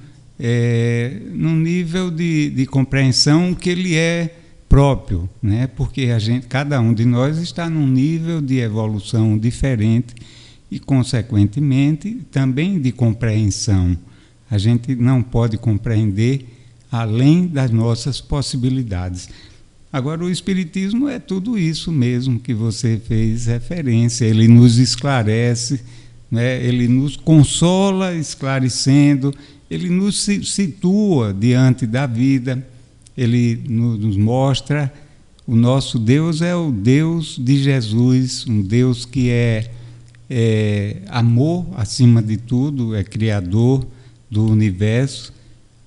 num nível de compreensão que ele é próprio, né? Porque cada um de nós está num nível de evolução diferente e, consequentemente, também de compreensão. A gente não pode compreender além das nossas possibilidades. Agora, o Espiritismo é tudo isso mesmo que você fez referência. Ele nos esclarece, né? Ele nos consola esclarecendo, ele nos situa diante da vida, ele nos mostra o nosso Deus é o Deus de Jesus, um Deus que é amor acima de tudo, é criador do universo,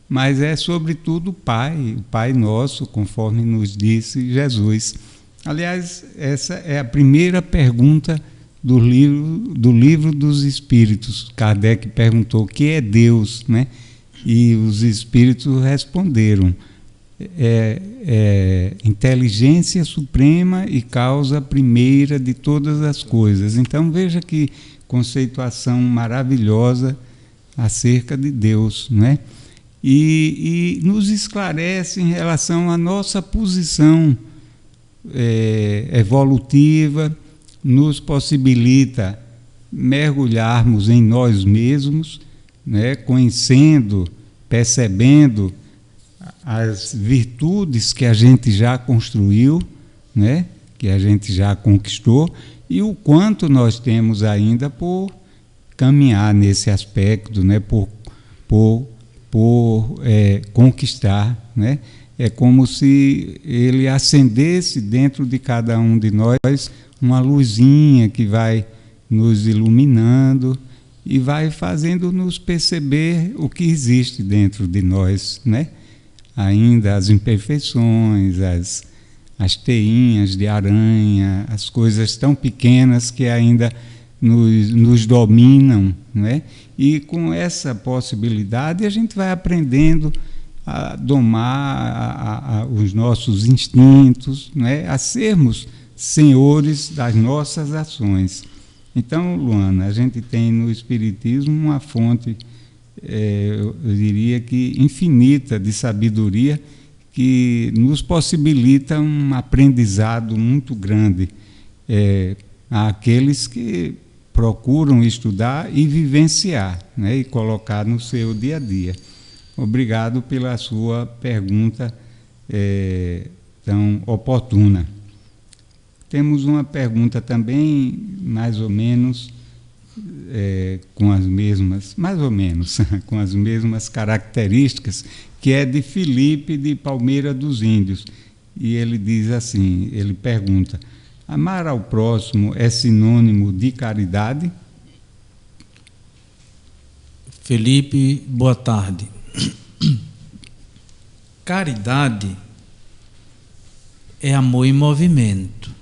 mas é sobretudo o Pai nosso, conforme nos disse Jesus. Aliás, essa é a primeira pergunta do livro dos Espíritos. Kardec perguntou o que é Deus, né? E os Espíritos responderam: inteligência suprema e causa primeira de todas as coisas. Então veja que conceituação maravilhosa acerca de Deus, né? E nos esclarece em relação à nossa posição evolutiva, nos possibilita mergulharmos em nós mesmos, né? Conhecendo, percebendo as virtudes que a gente já construiu, né? Que a gente já conquistou, e o quanto nós temos ainda por caminhar nesse aspecto, né? por conquistar, né? É como se ele acendesse dentro de cada um de nós uma luzinha que vai nos iluminando e vai fazendo-nos perceber o que existe dentro de nós, né? Ainda as imperfeições, as teinhas de aranha, as coisas tão pequenas que ainda nos dominam, né? E com essa possibilidade a gente vai aprendendo a domar os nossos instintos, né? A sermos senhores das nossas ações. Então, Luana, a gente tem no Espiritismo uma fonte, eu diria que infinita de sabedoria, que nos possibilita um aprendizado muito grande. àqueles que procuram estudar e vivenciar, né, e colocar no seu dia a dia. Obrigado pela sua pergunta tão oportuna. Temos uma pergunta também, mais ou menos, com as mesmas, mais ou menos, com as mesmas características, que é de Felipe de Palmeira dos Índios. E ele diz assim, ele pergunta: amar ao próximo é sinônimo de caridade? Felipe, boa tarde. Caridade é amor em movimento.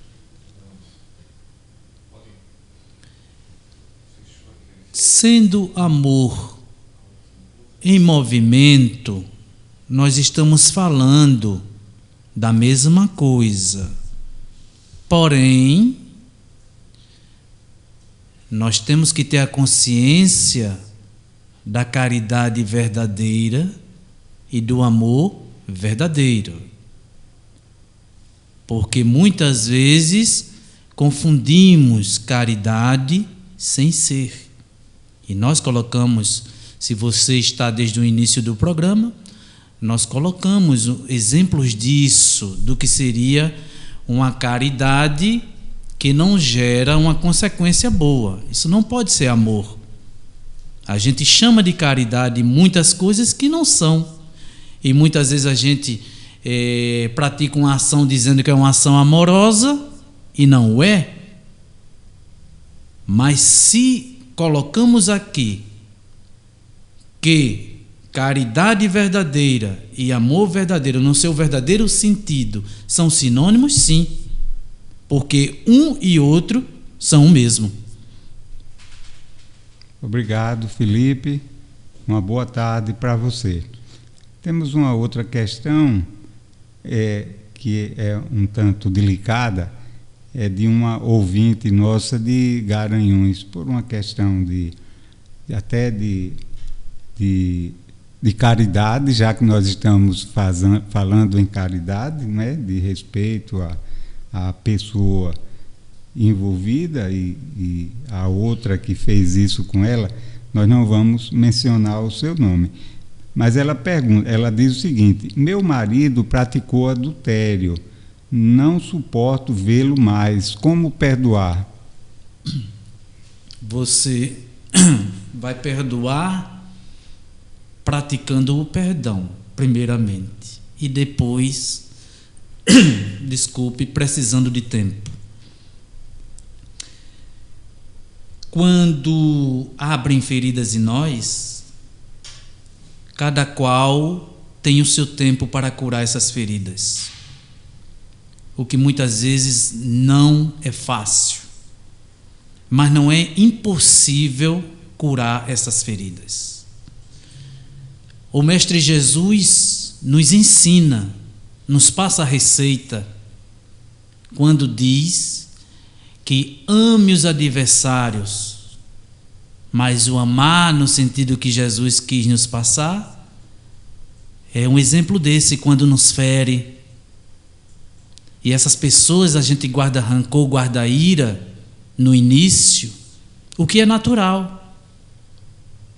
Sendo amor em movimento, nós estamos falando da mesma coisa. Porém, nós temos que ter a consciência da caridade verdadeira e do amor verdadeiro. Porque muitas vezes confundimos caridade sem ser. E nós colocamos, se você está desde o início do programa, nós colocamos exemplos disso, do que seria uma caridade que não gera uma consequência boa. Isso não pode ser amor. A gente chama de caridade muitas coisas que não são. E muitas vezes a gente pratica uma ação dizendo que é uma ação amorosa e não o é. Mas se colocamos aqui que caridade verdadeira e amor verdadeiro, no seu verdadeiro sentido, são sinônimos, sim, porque um e outro são o mesmo. Obrigado, Felipe. Uma boa tarde para você. Temos uma outra questão que é um tanto delicada, é de uma ouvinte nossa de Garanhuns, por uma questão de caridade, já que nós estamos falando em caridade, né, de respeito à pessoa envolvida e a outra que fez isso com ela, nós não vamos mencionar o seu nome. Mas ela diz o seguinte: meu marido praticou adultério, não suporto vê-lo mais, como perdoar? Você vai perdoar praticando o perdão, primeiramente, e depois, precisando de tempo. Quando abrem feridas em nós, cada qual tem o seu tempo para curar essas feridas, o que muitas vezes não é fácil, mas não é impossível curar essas feridas. O Mestre Jesus nos ensina, nos passa a receita, quando diz que ame os adversários, mas o amar no sentido que Jesus quis nos passar é um exemplo desse, quando nos fere. E essas pessoas a gente guarda rancor, guarda ira no início, o que é natural,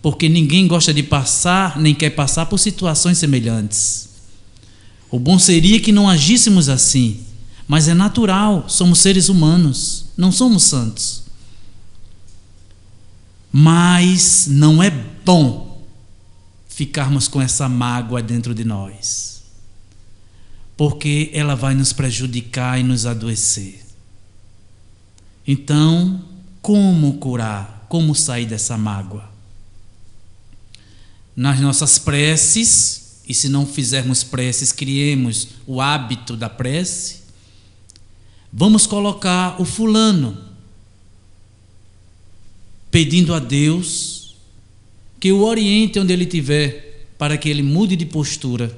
porque ninguém gosta de passar, nem quer passar por situações semelhantes. O bom seria que não agíssemos assim, mas é natural, somos seres humanos, não somos santos. Mas não é bom ficarmos com essa mágoa dentro de nós, porque ela vai nos prejudicar e nos adoecer. Então, como curar? Como sair dessa mágoa? Nas nossas preces, e se não fizermos preces, criemos o hábito da prece, vamos colocar o fulano, pedindo a Deus que o oriente onde ele estiver, para que ele mude de postura,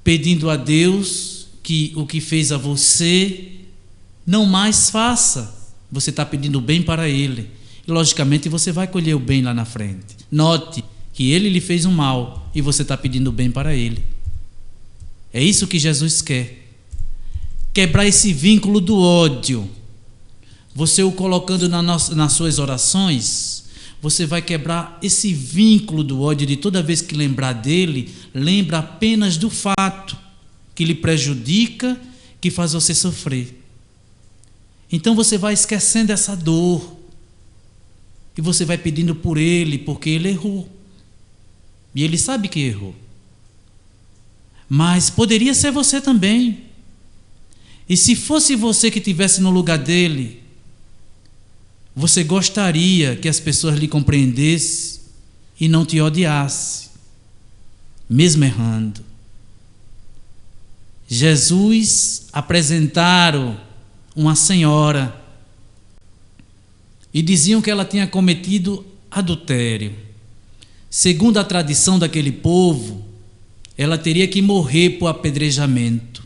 pedindo a Deus que o que fez a você não mais faça. Você está pedindo bem para ele, e logicamente você vai colher o bem lá na frente. Note que ele lhe fez um mal e você está pedindo bem para ele. É isso que Jesus quer. quebrar esse vínculo do ódio. Você o colocando nas suas orações, você vai quebrar esse vínculo do ódio de toda vez que lembrar dele, lembra apenas do fato que lhe prejudica, que faz você sofrer. Então você vai esquecendo essa dor e você vai pedindo por ele, porque ele errou. E ele sabe que errou. Mas poderia ser você também. E se fosse você que estivesse no lugar dele, você gostaria que as pessoas lhe compreendessem e não te odiassem, mesmo errando. Jesus apresentaram uma senhora e diziam que ela tinha cometido adultério. Segundo a tradição daquele povo, ela teria que morrer por apedrejamento.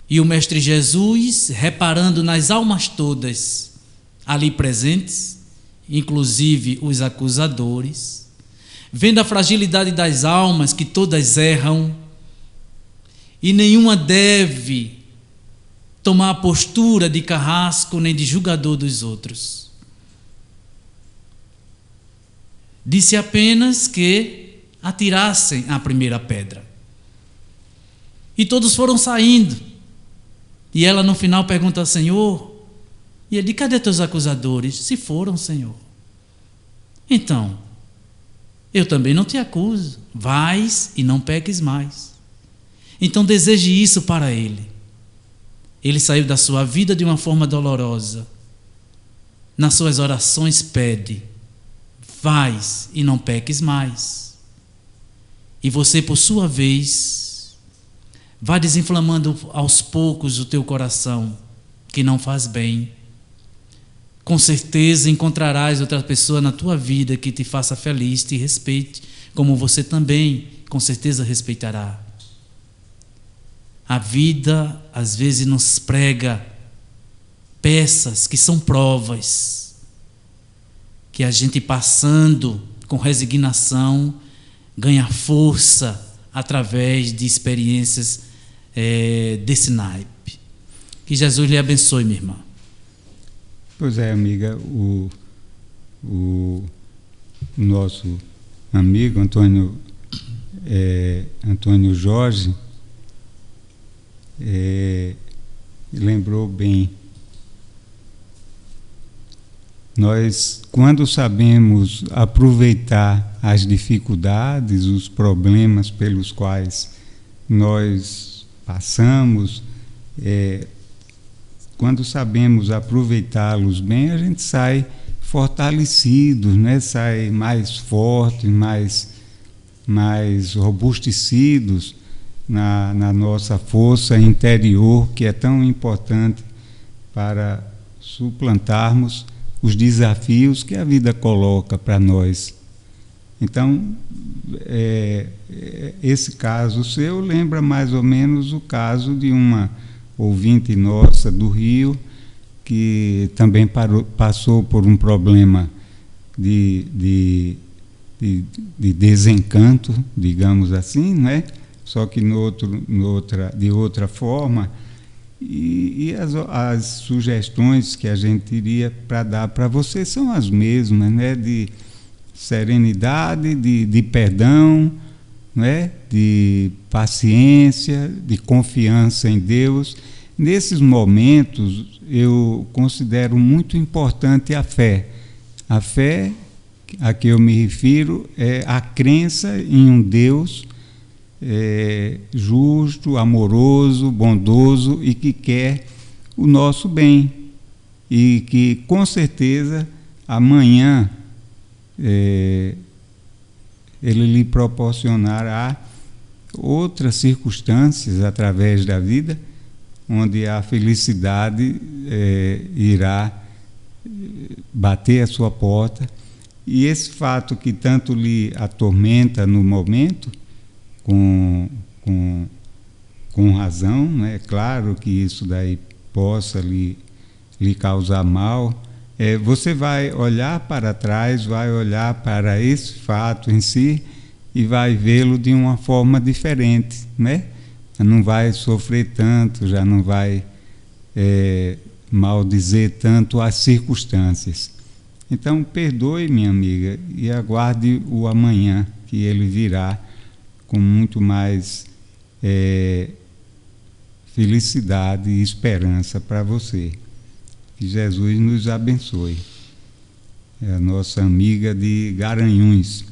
E o Mestre Jesus, reparando nas almas todas ali presentes, inclusive os acusadores, vendo a fragilidade das almas, que todas erram, e nenhuma deve tomar a postura de carrasco nem de julgador dos outros. Disse apenas que atirassem a primeira pedra. E todos foram saindo. E ela no final pergunta ao Senhor, e ele: cadê teus acusadores? Se foram, Senhor. Então, eu também não te acuso. Vais e não peques mais. Então deseje isso para ele. Ele saiu da sua vida de uma forma dolorosa. Nas suas orações pede: vais e não peques mais. E você, por sua vez, vá desinflamando aos poucos o teu coração, que não faz bem. Com certeza encontrarás outra pessoa na tua vida que te faça feliz, te respeite, como você também, com certeza, respeitará. A vida, às vezes, nos prega peças que são provas, que a gente, passando com resignação, ganha força através de experiências desse naipe. Que Jesus lhe abençoe, minha irmã. Pois é, amiga, o nosso amigo Antônio Jorge lembrou bem. Nós, quando sabemos aproveitar as dificuldades, os problemas pelos quais nós passamos, quando sabemos aproveitá-los bem, a gente sai fortalecido, né? Sai mais forte, mais robustecidos na nossa força interior, que é tão importante para suplantarmos os desafios que a vida coloca para nós. Então, esse caso seu lembra mais ou menos o caso de uma ouvinte nossa do Rio, que também passou por um problema de desencanto, digamos assim, né? Só que de outra forma. E as sugestões que a gente iria para dar para você são as mesmas, né? De serenidade, de perdão, né? De paciência, de confiança em Deus. Nesses momentos, eu considero muito importante a fé. A fé a que eu me refiro é a crença em um Deus justo, amoroso, bondoso e que quer o nosso bem. E que, com certeza, amanhã ele lhe proporcionará outras circunstâncias através da vida, onde a felicidade irá bater a sua porta. E esse fato que tanto lhe atormenta no momento, com razão, né? É claro que isso daí possa lhe causar mal, você vai olhar para trás, vai olhar para esse fato em si e vai vê-lo de uma forma diferente, né? não vai sofrer tanto, já não vai maldizer tanto as circunstâncias. Então, perdoe, minha amiga, e aguarde o amanhã, que ele virá com muito mais felicidade e esperança para você. Que Jesus nos abençoe. É a nossa amiga de Garanhuns.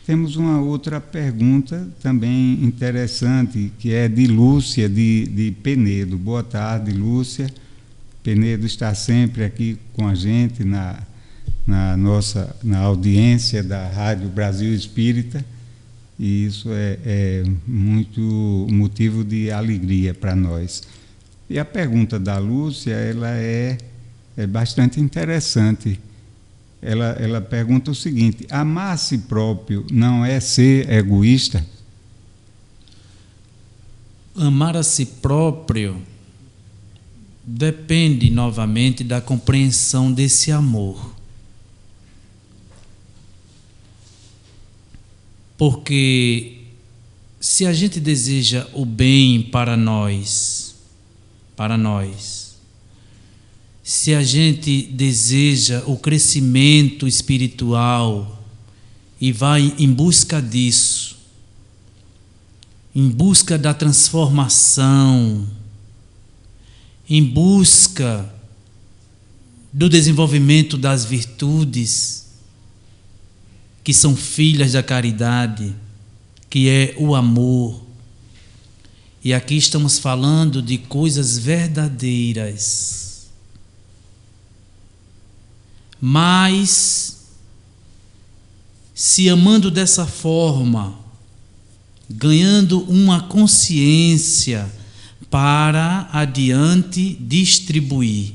Temos uma outra pergunta também interessante, que é de Lúcia, de Penedo. Boa tarde, Lúcia. Penedo está sempre aqui com a gente na audiência da Rádio Brasil Espírita, e isso é muito motivo de alegria para nós. E a pergunta da Lúcia, ela é bastante interessante. Ela pergunta o seguinte: amar a si próprio não é ser egoísta? Amar a si próprio depende novamente da compreensão desse amor. Porque se a gente deseja o bem para nós, se a gente deseja o crescimento espiritual e vai em busca disso, em busca da transformação, em busca do desenvolvimento das virtudes, que são filhas da caridade, que é o amor. E aqui estamos falando de coisas verdadeiras. Mas, se amando dessa forma, ganhando uma consciência para adiante distribuir.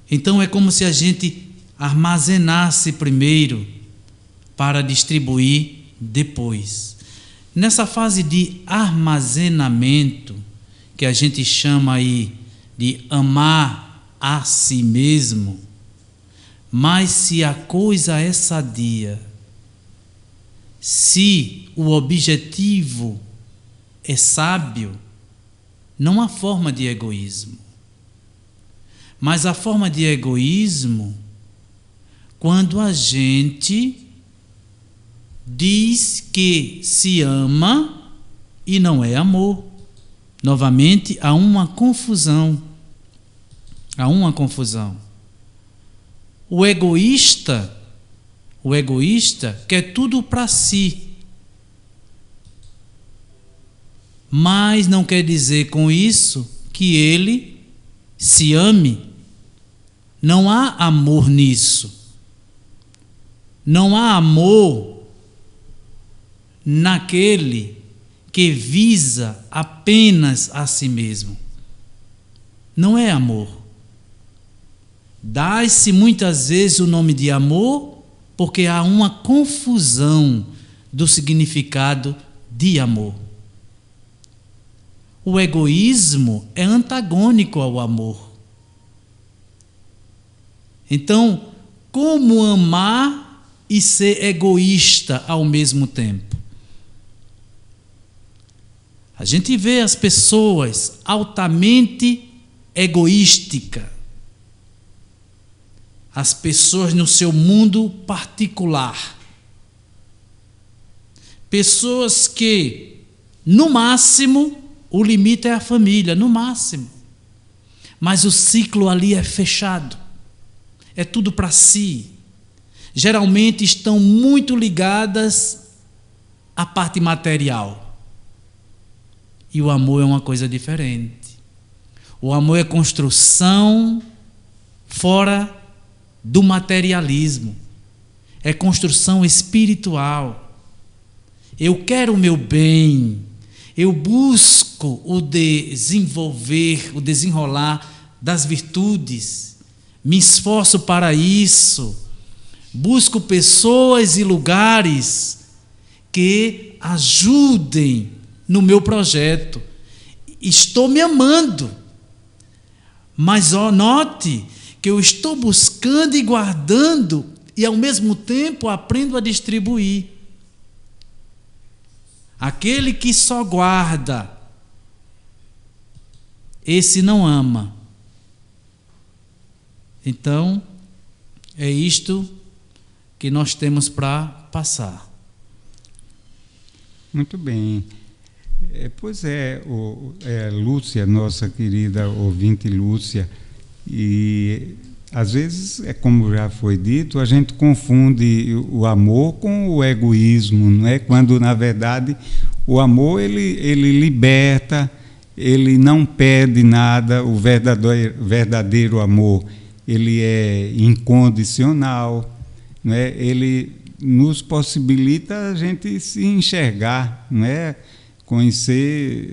Então é como se a gente armazenasse primeiro para distribuir depois. Nessa fase de armazenamento, que a gente chama aí de amar a si mesmo, mas se a coisa é sadia, se o objetivo é sábio, não há forma de egoísmo. Mas a forma de egoísmo, quando a gente diz que se ama e não é amor. Novamente, há uma confusão. O egoísta quer tudo para si. Mas não quer dizer com isso que ele se ame. Não há amor nisso. Não há amor naquele que visa apenas a si mesmo. Não é amor. Dá-se muitas vezes o nome de amor porque há uma confusão do significado de amor. O egoísmo é antagônico ao amor. Então, como amar e ser egoísta ao mesmo tempo? A gente vê as pessoas altamente egoísticas, as pessoas no seu mundo particular, pessoas que, no máximo, o limite é a família, no máximo, mas o ciclo ali é fechado, é tudo para si. Geralmente estão muito ligadas à parte material. E o amor é uma coisa diferente. O amor é construção fora do materialismo. É construção espiritual. Eu quero o meu bem. Eu busco o desenvolver, o desenrolar das virtudes. Me esforço para isso. Busco pessoas e lugares que ajudem no meu projeto. Estou me amando. Mas note que eu estou buscando e guardando e ao mesmo tempo aprendo a distribuir. Aquele que só guarda, esse não ama. Então, é isto que nós temos para passar. Muito bem. Pois é, Lúcia, nossa querida ouvinte Lúcia, e às vezes, como já foi dito, a gente confunde o amor com o egoísmo, não é? Quando, na verdade, o amor ele liberta, ele não pede nada. O verdadeiro amor, ele é incondicional, não é? Ele nos possibilita a gente se enxergar, não é?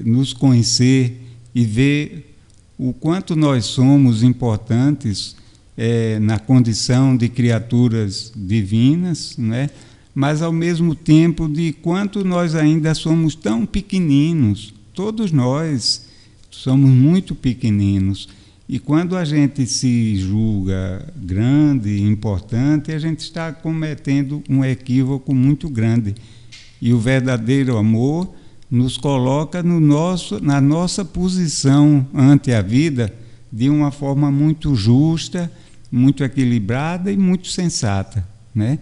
Nos conhecer e ver o quanto nós somos importantes na condição de criaturas divinas, não é? Mas ao mesmo tempo de quanto nós ainda somos tão pequeninos. Todos nós somos muito pequeninos. E quando a gente se julga grande, importante, a gente está cometendo um equívoco muito grande. E o verdadeiro amor nos coloca na nossa posição ante a vida de uma forma muito justa, muito equilibrada e muito sensata, né?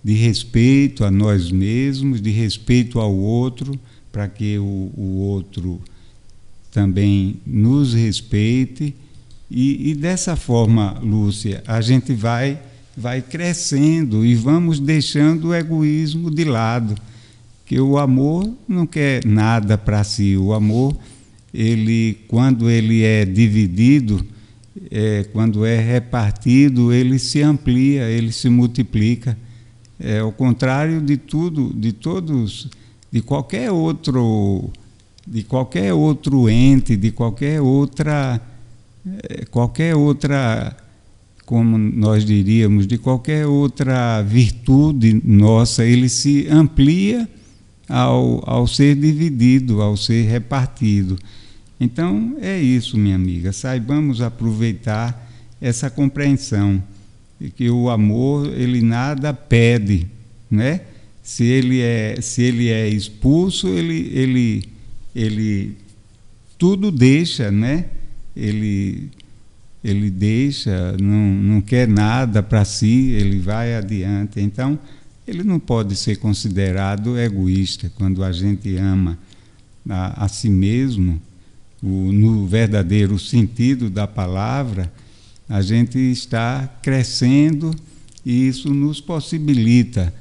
De respeito a nós mesmos, de respeito ao outro, para que o outro também nos respeite. E dessa forma, Lúcia, a gente vai crescendo e vamos deixando o egoísmo de lado, que o amor não quer nada para si. O amor, quando ele é dividido, quando é repartido, ele se amplia, ele se multiplica. Ao contrário de tudo, de qualquer outro ente, de qualquer outra, como nós diríamos, de qualquer outra virtude nossa, ele se amplia ao ser dividido, ao ser repartido. Então, é isso, minha amiga, saibamos aproveitar essa compreensão de que o amor, ele nada pede, né? Se ele é expulso, ele tudo deixa, né? Ele deixa, não quer nada para si, ele vai adiante. Então, ele não pode ser considerado egoísta. Quando a gente ama a si mesmo, no verdadeiro sentido da palavra, a gente está crescendo e isso nos possibilita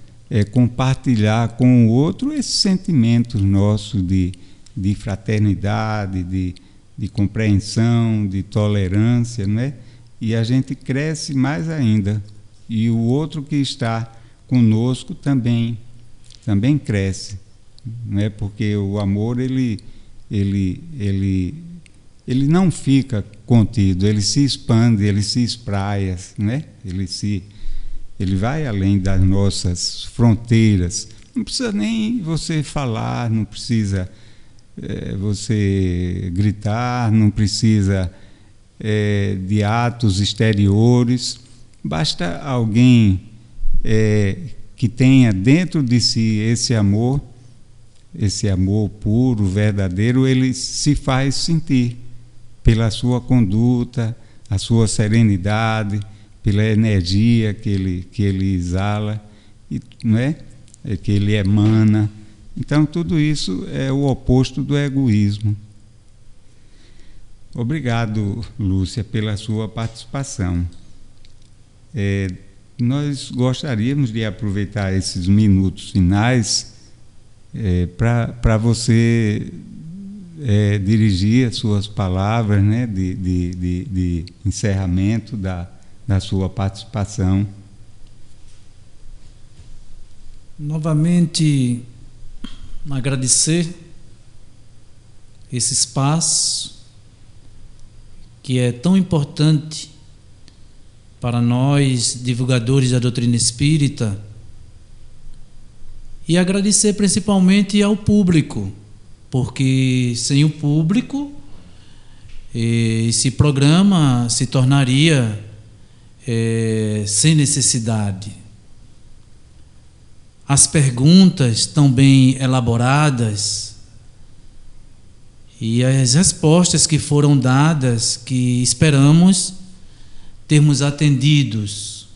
compartilhar com o outro esses sentimentos nossos de fraternidade, de compreensão, de tolerância, né? E a gente cresce mais ainda. E o outro que está conosco também cresce, né? Porque o amor ele não fica contido, ele se expande, ele se espraia, né? Ele vai além das nossas fronteiras. Não precisa nem você falar, não precisa você gritar, não precisa de atos exteriores. Basta alguém que tenha dentro de si esse amor puro, verdadeiro, ele se faz sentir pela sua conduta, a sua serenidade, pela energia que ele exala, não é? Que ele emana. Então, tudo isso é o oposto do egoísmo. Obrigado, Lúcia, pela sua participação. Nós gostaríamos de aproveitar esses minutos finais para você dirigir as suas palavras, né, de encerramento da sua participação. Novamente, agradecer esse espaço que é tão importante para nós, divulgadores da doutrina espírita, e agradecer principalmente ao público, porque sem o público esse programa se tornaria sem necessidade. as perguntas tão bem elaboradas e as respostas que foram dadas, que esperamos termos atendidos.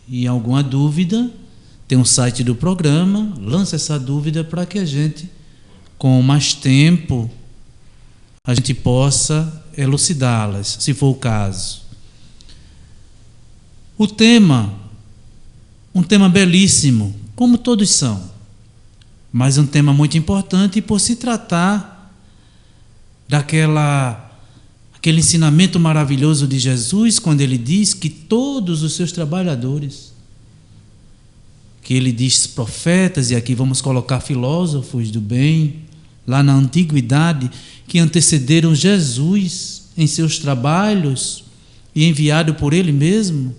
E alguma dúvida, tem um site do programa, lança essa dúvida para que a gente, com mais tempo, a gente possa elucidá-las, se for o caso. O tema, um tema belíssimo, como todos são, mas um tema muito importante por se tratar aquele ensinamento maravilhoso de Jesus, quando ele diz que todos os seus trabalhadores, que ele diz profetas, e aqui vamos colocar filósofos do bem, lá na antiguidade, que antecederam Jesus em seus trabalhos e enviado por ele mesmo,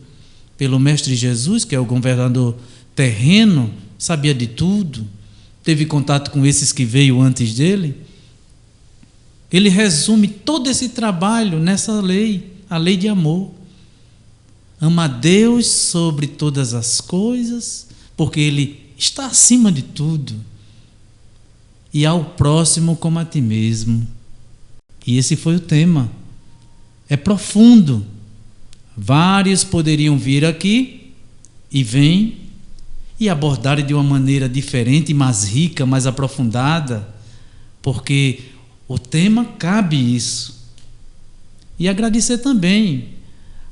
pelo Mestre Jesus, que é o governador terreno, sabia de tudo, teve contato com esses que veio antes dele. Ele resume todo esse trabalho nessa lei, a lei de amor. Ama a Deus sobre todas as coisas, porque Ele está acima de tudo, e ao próximo como a ti mesmo. E esse foi o tema. É profundo. Vários poderiam vir aqui e vêm e abordarem de uma maneira diferente, mais rica, mais aprofundada, porque o tema cabe isso. E agradecer também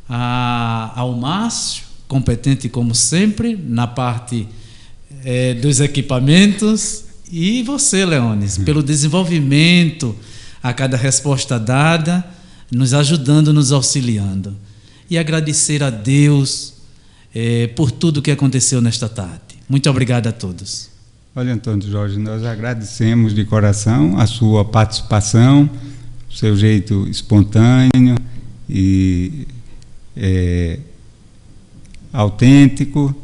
ao Márcio, competente como sempre, na parte dos equipamentos, e você, Leones, pelo desenvolvimento a cada resposta dada, nos ajudando, nos auxiliando. E agradecer a Deus por tudo que aconteceu nesta tarde. Muito obrigado a todos. Olha, Antônio Jorge, nós agradecemos de coração a sua participação, o seu jeito espontâneo e autêntico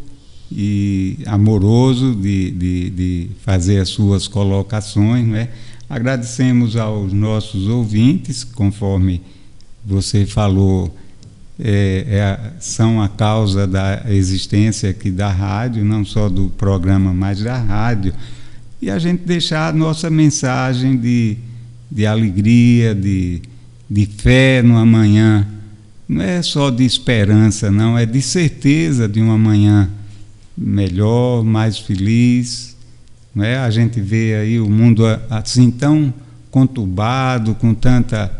e amoroso de fazer as suas colocações, né? Agradecemos aos nossos ouvintes, conforme você falou, são a causa da existência aqui da rádio, não só do programa, mas da rádio, e a gente deixar a nossa mensagem de alegria, de fé no amanhã. Não é só de esperança, não, é de certeza de um amanhã melhor, mais feliz. Não é? A gente vê aí o mundo assim tão conturbado, com tanta,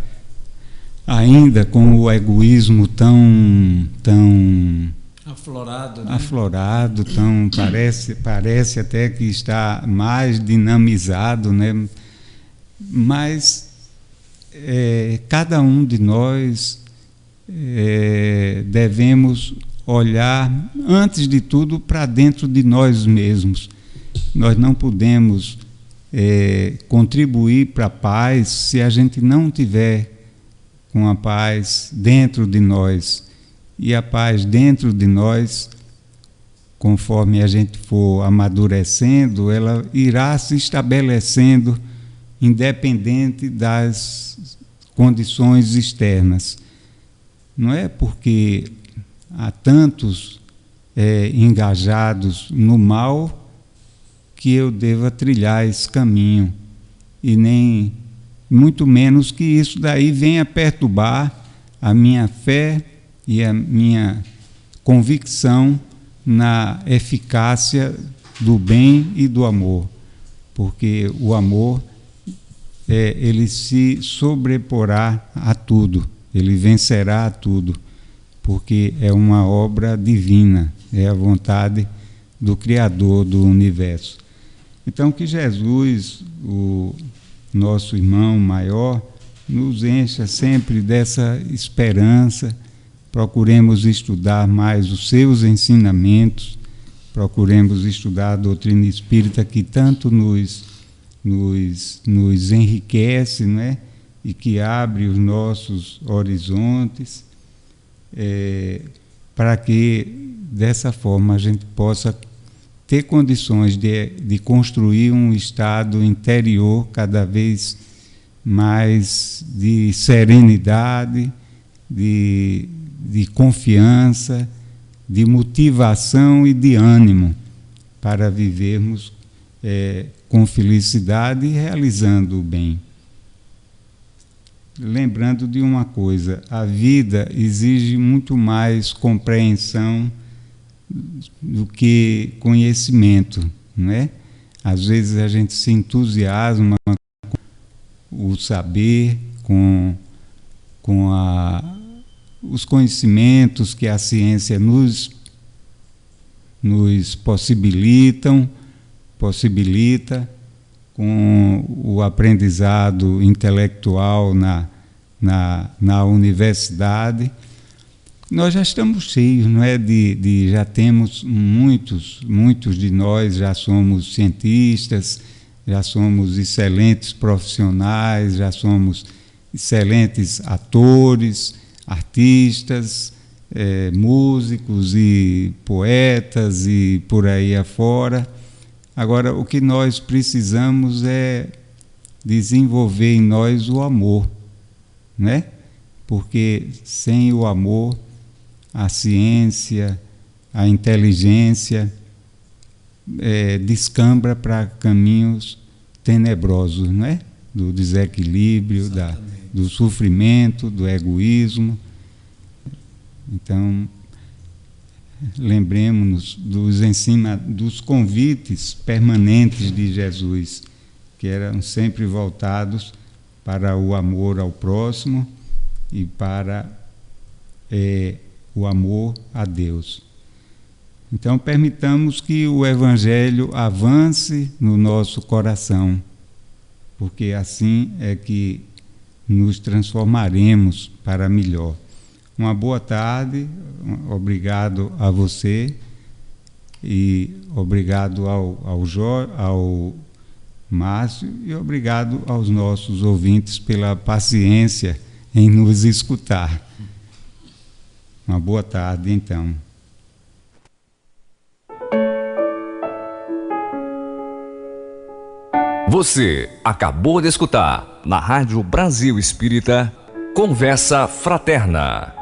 ainda com o egoísmo tão aflorado, né? Aflorado, tão parece até que está mais dinamizado, né? Mas cada um de nós devemos olhar, antes de tudo, para dentro de nós mesmos. Nós não podemos contribuir para a paz se a gente não tiver com a paz dentro de nós. E a paz dentro de nós, conforme a gente for amadurecendo, ela irá se estabelecendo independente das condições externas. Não é porque há tantos engajados no mal que eu deva trilhar esse caminho, e nem muito menos que isso daí venha perturbar a minha fé e a minha convicção na eficácia do bem e do amor, porque o amor ele se sobreporá a tudo, ele vencerá a tudo, porque é uma obra divina, é a vontade do Criador do universo. Então, que Jesus, o nosso irmão maior, nos encha sempre dessa esperança. Procuremos estudar mais os seus ensinamentos, procuremos estudar a doutrina espírita, que tanto nos enriquece, né? E que abre os nossos horizontes, para que dessa forma a gente possa ter condições de construir um estado interior cada vez mais de serenidade, de confiança, de motivação e de ânimo, para vivermos com felicidade e realizando o bem. Lembrando de uma coisa, a vida exige muito mais compreensão do que conhecimento, não é? Às vezes a gente se entusiasma com o saber, com os conhecimentos que a ciência nos possibilita, com o aprendizado intelectual na universidade. Nós já estamos cheios, não é? Já temos muitos de nós já somos cientistas, já somos excelentes profissionais, já somos excelentes atores, artistas, músicos e poetas e por aí afora. Agora, o que nós precisamos é desenvolver em nós o amor, né? Porque sem o amor, a ciência, a inteligência descambra para caminhos tenebrosos, não é? Do desequilíbrio, do sofrimento, do egoísmo. Então, lembremos-nos dos convites permanentes de Jesus, que eram sempre voltados para o amor ao próximo e para o amor a Deus. Então, permitamos que o Evangelho avance no nosso coração, porque assim é que nos transformaremos para melhor. Uma boa tarde, obrigado a você e obrigado ao Márcio e obrigado aos nossos ouvintes pela paciência em nos escutar. Uma boa tarde, então. Você acabou de escutar na Rádio Brasil Espírita Conversa Fraterna.